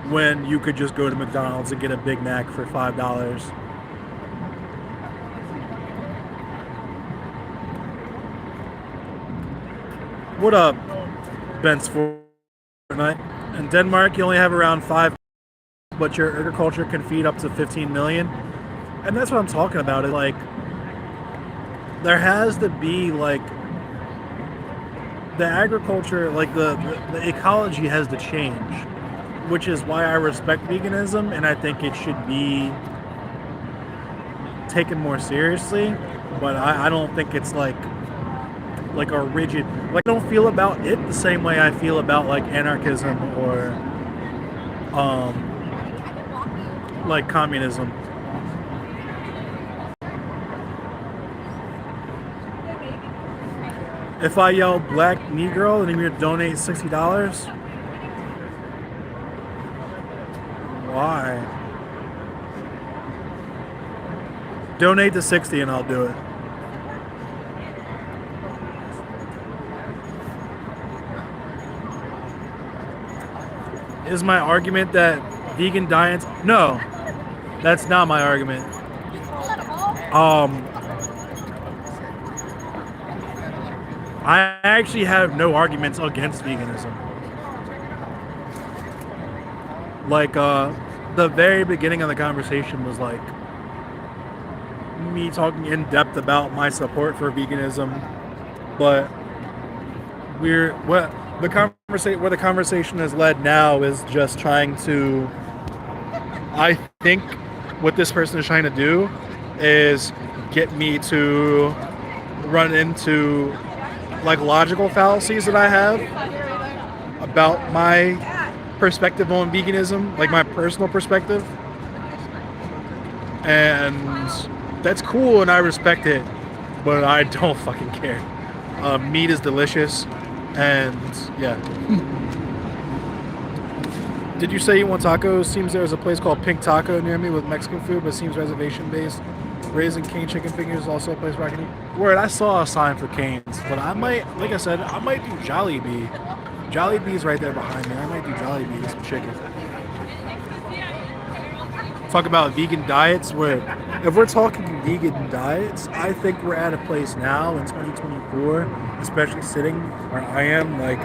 When you could just go to McDonald's and get a Big Mac for $5. What up, Ben's Fortnite? In Denmark, you only have around 5, but your agriculture can feed up to 15 million. And that's what I'm talking about. Is like, there has to be like the agriculture, like the ecology has to change, which is why I respect veganism, and I think it should be taken more seriously. But I don't think it's like a rigid, like I don't feel about it the same way I feel about like anarchism or like communism. If I yell black Negro, then you're gonna donate $60? Why? Donate to 60 and I'll do it. Is my argument that vegan diets? No, that's not my argument. I actually have no arguments against veganism. Like, the very beginning of the conversation was like me talking in depth about my support for veganism, but where the conversation has led now is just trying to, I think what this person is trying to do is get me to run into like logical fallacies that I have, about my perspective on veganism, like my personal perspective. And that's cool and I respect it, but I don't fucking care. Meat is delicious, and yeah. Did you say you want tacos? Seems there's a place called Pink Taco near me with Mexican food, but seems reservation based. Raising Cane chicken fingers is also a place where I can eat. Word, I saw a sign for Cane's, but I might, like I said, I might do Jollibee. Jollibee's right there behind me. I might do Jollibee with some chicken. Talk about vegan diets, where if we're talking vegan diets, I think we're at a place now in 2024, especially sitting where I am, like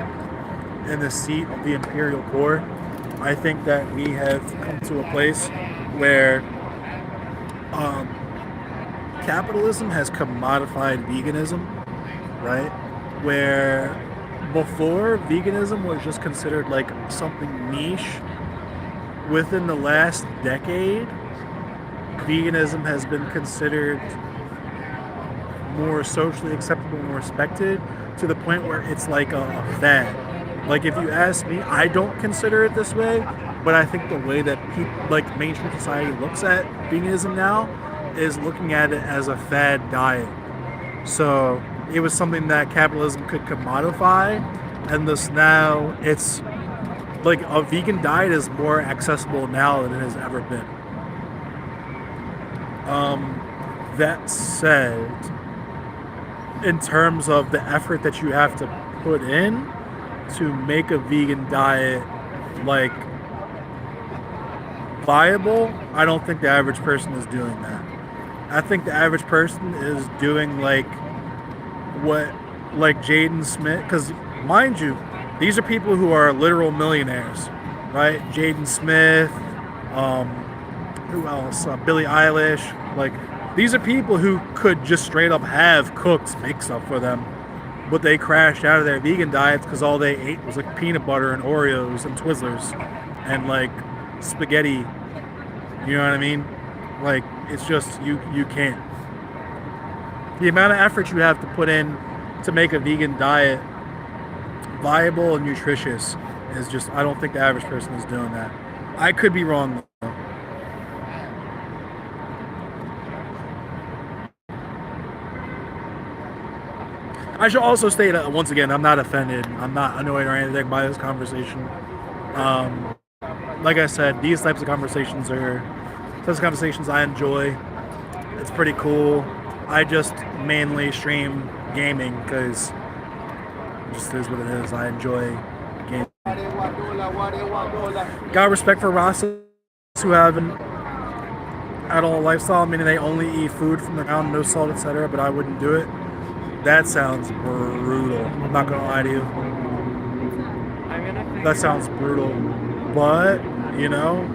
in the seat of the imperial core. I think that we have come to a place where capitalism has commodified veganism, right? Where before, veganism was just considered like something niche. Within the last decade, veganism has been considered more socially acceptable and respected, to the point where it's like a fad. Like, if you ask me, I don't consider it this way, but I think the way that people, like mainstream society looks at veganism now, is looking at it as a fad diet. So it was something that capitalism could commodify, and thus now it's like a vegan diet is more accessible now than it has ever been. That said, in terms of the effort that you have to put in to make a vegan diet like viable, I don't think the average person is doing that. I think the average person is doing like what, like Jaden Smith, because mind you, these are people who are literal millionaires, right? Jaden Smith, who else? Billie Eilish. Like, these are people who could just straight up have cooks make stuff for them, but they crashed out of their vegan diets because all they ate was like peanut butter and Oreos and Twizzlers and like spaghetti. You know what I mean? Like, it's just, you can't. The amount of effort you have to put in to make a vegan diet viable and nutritious is just, I don't think the average person is doing that. I could be wrong though. I should also state that, once again, I'm not offended. I'm not annoyed or anything by this conversation. Like I said, these types of conversations I enjoy. It's pretty cool. I just mainly stream gaming because it just is what it is. I enjoy gaming. Got respect for Rostas who have an adult lifestyle, meaning they only eat food from the ground, no salt, etc., but I wouldn't do it. That sounds brutal. I'm not gonna lie to you. That sounds brutal. But, you know,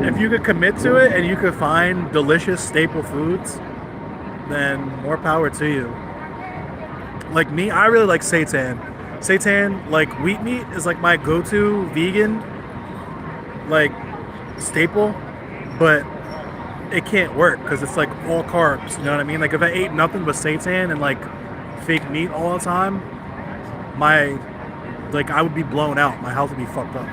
if you could commit to it and you could find delicious staple foods, then more power to you. Like me, I really like seitan. Seitan, like wheat meat, is like my go-to vegan, like, staple, but it can't work because it's like all carbs, you know what I mean? Like, if I ate nothing but seitan and like fake meat all the time, I would be blown out. My health would be fucked up.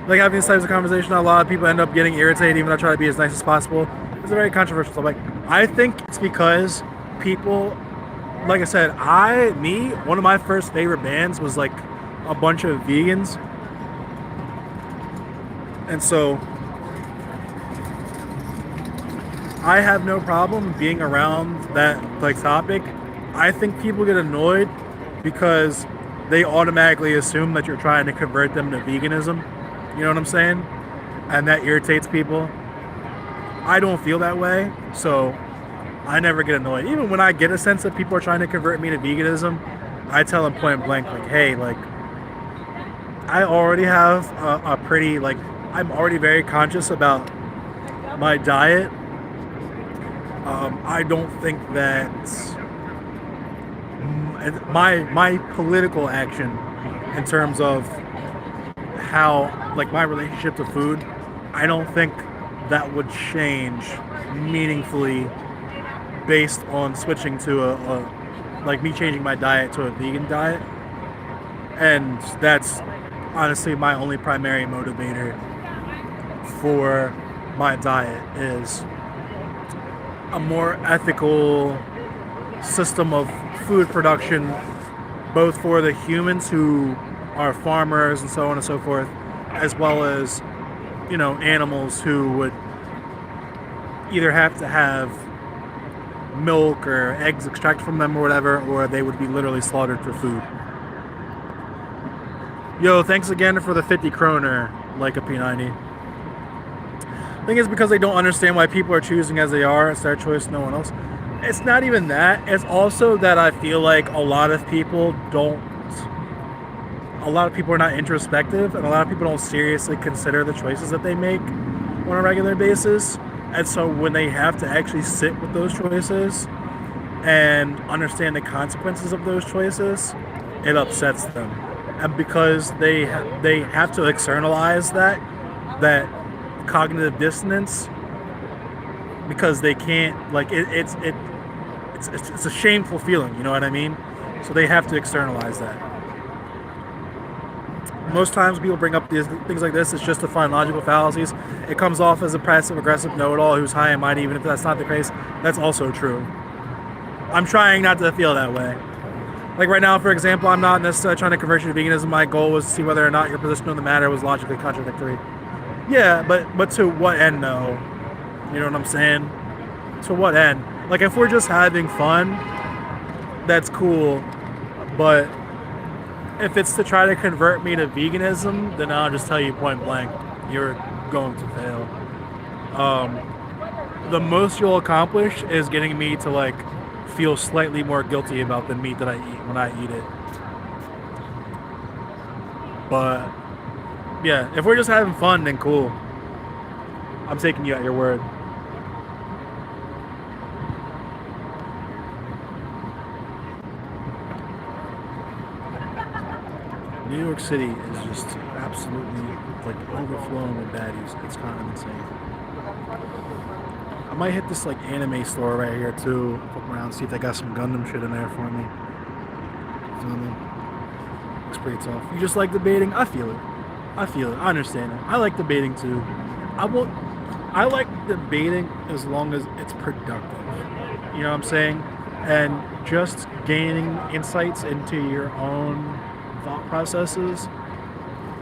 Like, having these types of conversation, a lot of people end up getting irritated even though I try to be as nice as possible. It's a very controversial topic. I think it's because people, like I said, one of my first favorite bands was like a bunch of vegans. And so I have no problem being around that like topic. I think people get annoyed because they automatically assume that you're trying to convert them to veganism. You know what I'm saying? And that irritates people. I don't feel that way, so I never get annoyed. Even when I get a sense that people are trying to convert me to veganism, I tell them point blank, like, hey, like, I already have a pretty, like, I'm already very conscious about my diet. I don't think that my political action in terms of how, like, my relationship to food, I don't think that would change meaningfully based on switching to like me changing my diet to a vegan diet, and that's honestly my only primary motivator for my diet is a more ethical system of food production, both for the humans who are farmers and so on and so forth, as well as, you know, animals who would either have to have milk or eggs extracted from them or whatever, or they would be literally slaughtered for food. Yo, thanks again for the 50 kroner, like a P90. I think it's because they don't understand why people are choosing as they are. It's their choice, no one else. It's not even that. It's also that I feel like a lot of people are not introspective, and a lot of people don't seriously consider the choices that they make on a regular basis. And so when they have to actually sit with those choices and understand the consequences of those choices, it upsets them. And because they have to externalize that cognitive dissonance, because they can't, like, it's a shameful feeling, you know what I mean? So they have to externalize that. Most times people bring up these things like this, it's just to find logical fallacies. It comes off as a passive-aggressive know-it-all who's high and mighty, even if that's not the case. That's also true. I'm trying not to feel that way. Like right now, for example, I'm not necessarily trying to convert you to veganism. My goal was to see whether or not your position on the matter was logically contradictory. Yeah, but to what end, though? You know what I'm saying? To what end? Like, if we're just having fun, that's cool, but if it's to try to convert me to veganism, then I'll just tell you point blank, you're going to fail. The most you'll accomplish is getting me to, like, feel slightly more guilty about the meat that I eat when I eat it. But yeah, if we're just having fun, then cool. I'm taking you at your word. New York City is just absolutely, like, overflowing with baddies. It's kind of insane. I might hit this, like, anime store right here too. Look around, see if they got some Gundam shit in there for me. Feel me? It's pretty tough. You just like debating? I feel it. I understand it. I like debating too. I like debating as long as it's productive. You know what I'm saying? And just gaining insights into your own thought processes,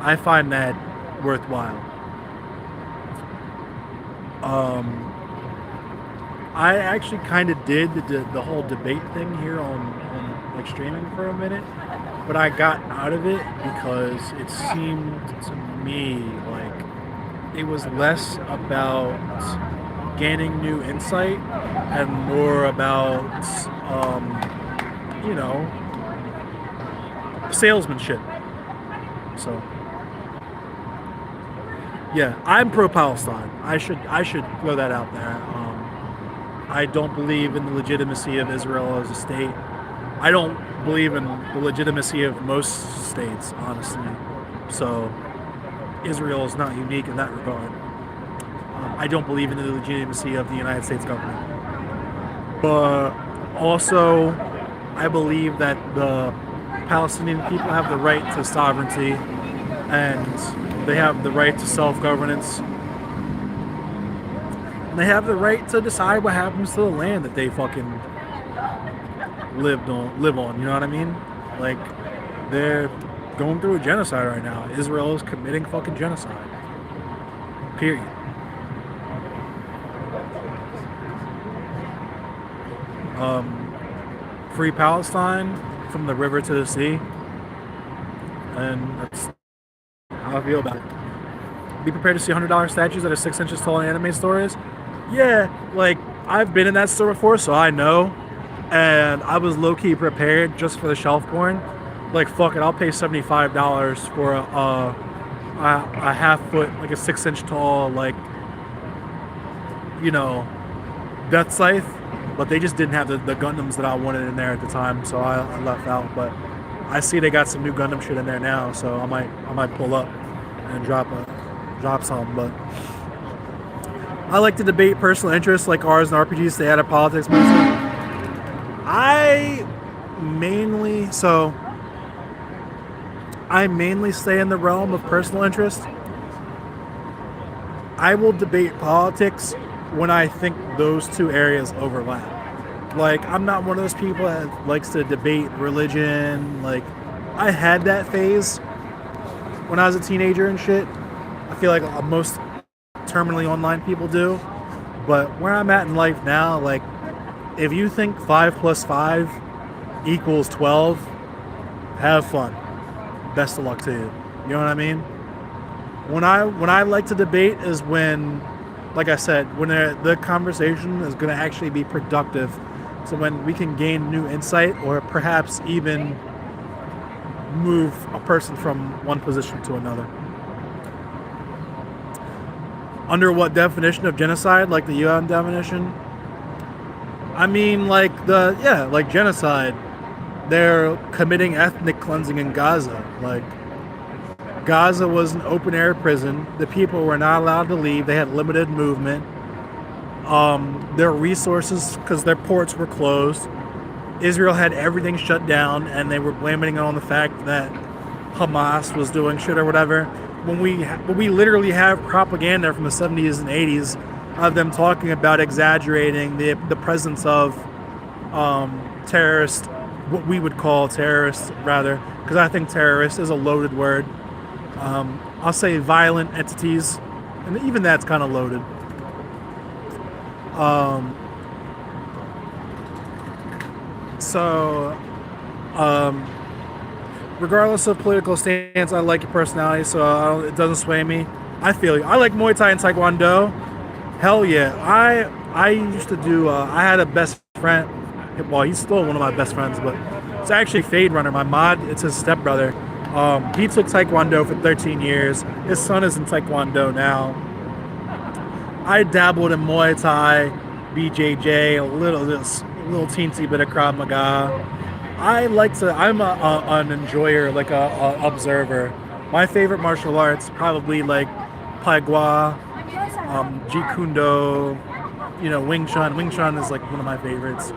I find that worthwhile. I actually kind of did the whole debate thing here on like streaming for a minute, but I got out of it because it seemed to me like it was less about gaining new insight and more about you know, salesmanship. So yeah, I'm pro Palestine. I should throw that out there. I don't believe in the legitimacy of Israel as a state. I don't believe in the legitimacy of most states, honestly. So Israel is not unique in that regard. I don't believe in the legitimacy of the United States government. But also, I believe that the Palestinian people have the right to sovereignty and they have the right to self-governance. And they have the right to decide what happens to the land that they fucking live on, you know what I mean? Like, they're going through a genocide right now. Israel is committing fucking genocide. Period. Free Palestine from the river to the sea. And that's how I feel about it. Be prepared to see $100 statues that are 6 inches tall in anime stores. Yeah, like, I've been in that store before, so I know. And I was low-key prepared just for the shelf porn. Like, fuck it, I'll pay $75 for a half foot, like a 6 inch tall, like, you know, Death Scythe. But they just didn't have the Gundams that I wanted in there at the time, so I left out. But I see they got some new Gundam shit in there now, so I might pull up and drop some. But I like to debate personal interests like ours and RPGs. Stay out of politics mostly. I mainly stay in the realm of personal interest. I will debate politics when I think those two areas overlap. Like, I'm not one of those people that likes to debate religion. Like, I had that phase when I was a teenager and shit. I feel like most terminally online people do. But where I'm at in life now, like, if you think 5 plus 5 equals 12, have fun. Best of luck to you. You know what I mean? When I like to debate is when, like I said, when the conversation is going to actually be productive. So when we can gain new insight or perhaps even move a person from one position to another. Under what definition of genocide? Like the UN definition? I mean, like genocide. They're committing ethnic cleansing in Gaza. Like, Gaza was an open air prison. The people were not allowed to leave. They had limited movement. Their resources, because their ports were closed. Israel had everything shut down, and they were blaming it on the fact that Hamas was doing shit or whatever. When we literally have propaganda from the 70s and 80s of them talking about exaggerating the presence of terrorists, what we would call terrorists, rather, because I think terrorist is a loaded word. I'll say violent entities, and even that's kind of loaded. Regardless of political stance, I like your personality, so it doesn't sway me. I feel you. I like Muay Thai and Taekwondo. Hell yeah. I used to do, I had a best friend, well, he's still one of my best friends, but it's actually Fade Runner, my mod. It's his stepbrother. He took Taekwondo for 13 years. His son is in Taekwondo now. I dabbled in Muay Thai, BJJ, a little teensy bit of Krav Maga. I'm an enjoyer, like a observer. My favorite martial arts, probably like Pai Gua, Jeet Kune Do, Wing Chun. Wing Chun is like one of my favorites.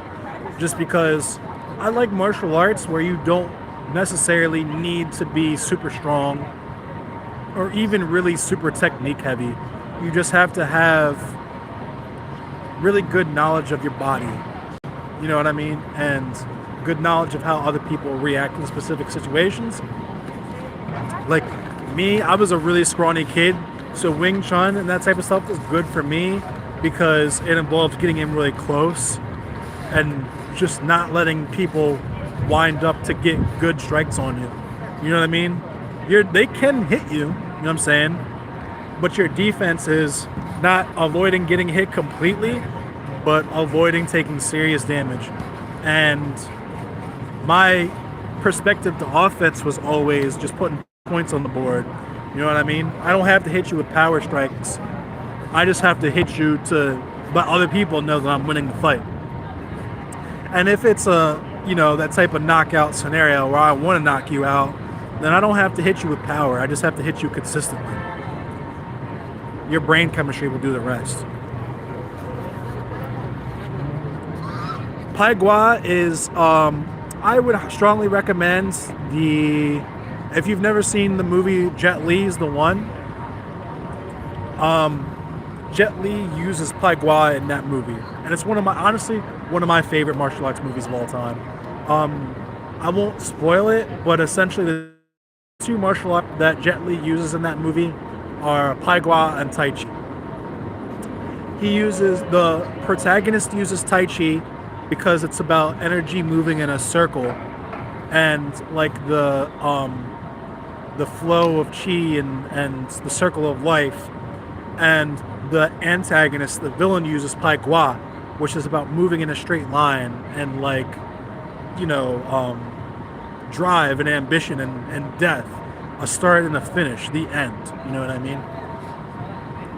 Just because I like martial arts where you don't necessarily need to be super strong or even really super technique heavy. You just have to have really good knowledge of your body. You know what I mean? And good knowledge of how other people react in specific situations. Like me, I was a really scrawny kid, so Wing Chun and that type of stuff was good for me because it involved getting in really close and just not letting people wind up to get good strikes on you. You know what I mean? They can hit you, you know what I'm saying? But your defense is not avoiding getting hit completely, but avoiding taking serious damage. And my perspective to offense was always just putting points on the board. You know what I mean? I don't have to hit you with power strikes. I just have to hit you to let other people know that I'm winning the fight. And if it's that type of knockout scenario where I want to knock you out, then I don't have to hit you with power. I just have to hit you consistently. Your brain chemistry will do the rest. Pai Gua is, I would strongly recommend if you've never seen the movie Jet Li's The One, Jet Li uses Pai Gua in that movie. And it's one of my favorite martial arts movies of all time. I won't spoil it, but essentially the two martial arts that Jet Li uses in that movie are Pai Gua and Tai Chi. The protagonist uses Tai Chi because it's about energy moving in a circle and like the flow of chi and the circle of life. And the antagonist, the villain, uses Pai Gua, which is about moving in a straight line and drive and ambition and death, a start and a finish, the end. You know what I mean?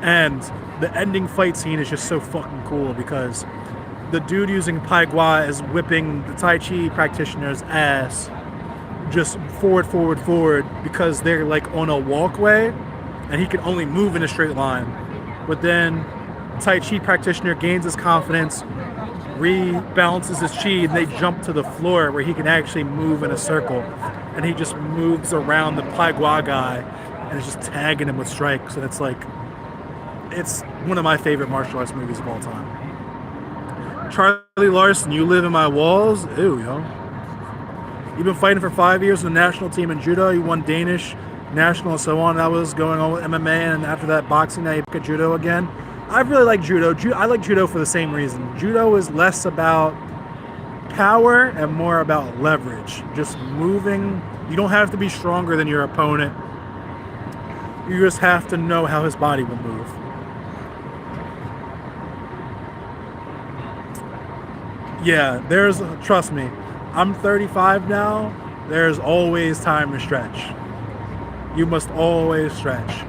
And the ending fight scene is just so fucking cool because the dude using Pai Gua is whipping the Tai Chi practitioner's ass just forward because they're like on a walkway and he can only move in a straight line. But then Tai Chi practitioner gains his confidence, rebalances his chi, and they jump to the floor where he can actually move in a circle, and he just moves around the Paigua guy, and is just tagging him with strikes, and it's like, it's one of my favorite martial arts movies of all time. Charlie Larson, you live in my walls? Ew, yo. You've been fighting for 5 years in the national team in judo. You won Danish national and so on. That was going on with MMA, and after that boxing, now you pick judo again. I really like judo. I like judo for the same reason. Judo is less about power and more about leverage. Just moving. You don't have to be stronger than your opponent. You just have to know how his body will move. Yeah, trust me, I'm 35 now. There's always time to stretch. You must always stretch.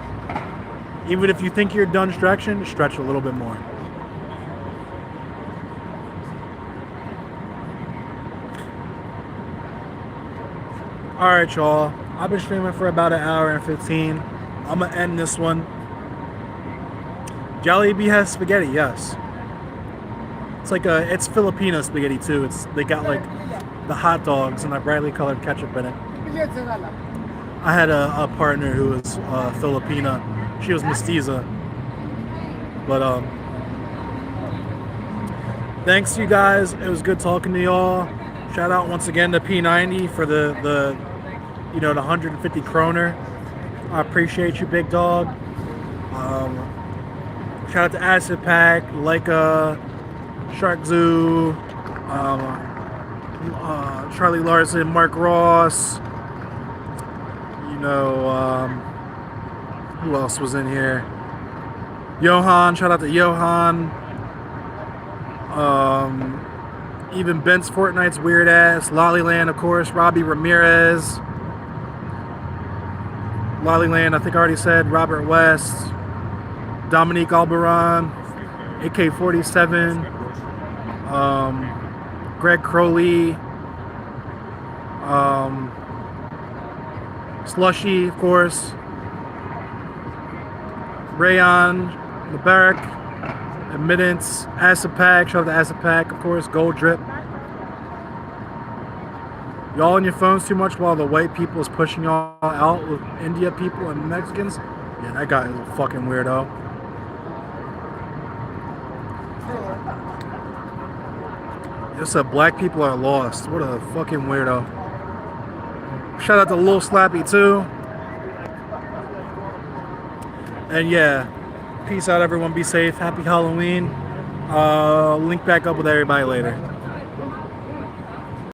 Even if you think you're done stretching, stretch a little bit more. All right, y'all. I've been streaming for about an hour and 15. I'm gonna end this one. Jollibee has spaghetti, yes. It's like it's Filipino spaghetti too. They got like the hot dogs and a brightly colored ketchup in it. I had a partner who was Filipina. She was mestiza. But thanks to you guys. It was good talking to y'all. Shout out once again to P90 for the 150 kroner. I appreciate you, big dog. Shout out to Acid Pack, Leica, Shark Zoo, Charlie Larson, Mark Ross. Who else was in here? Johan, shout out to Johan. Even Ben's Fortnite's weird ass. Lollyland, of course. Robbie Ramirez. Lollyland, I think I already said. Robert West. Dominique Albaran. AK-47. Greg Crowley. Slushy, of course. Rayon, Mubarak, Admittance, Acid Pack, shout out to Acid Pack, of course, Gold Drip. Y'all on your phones too much while the white people is pushing y'all out with India people and Mexicans? Yeah, that guy is a fucking weirdo. Just said black people are lost. What a fucking weirdo. Shout out to Lil Slappy too. And yeah, peace out everyone, be safe, happy Halloween. Link back up with everybody later.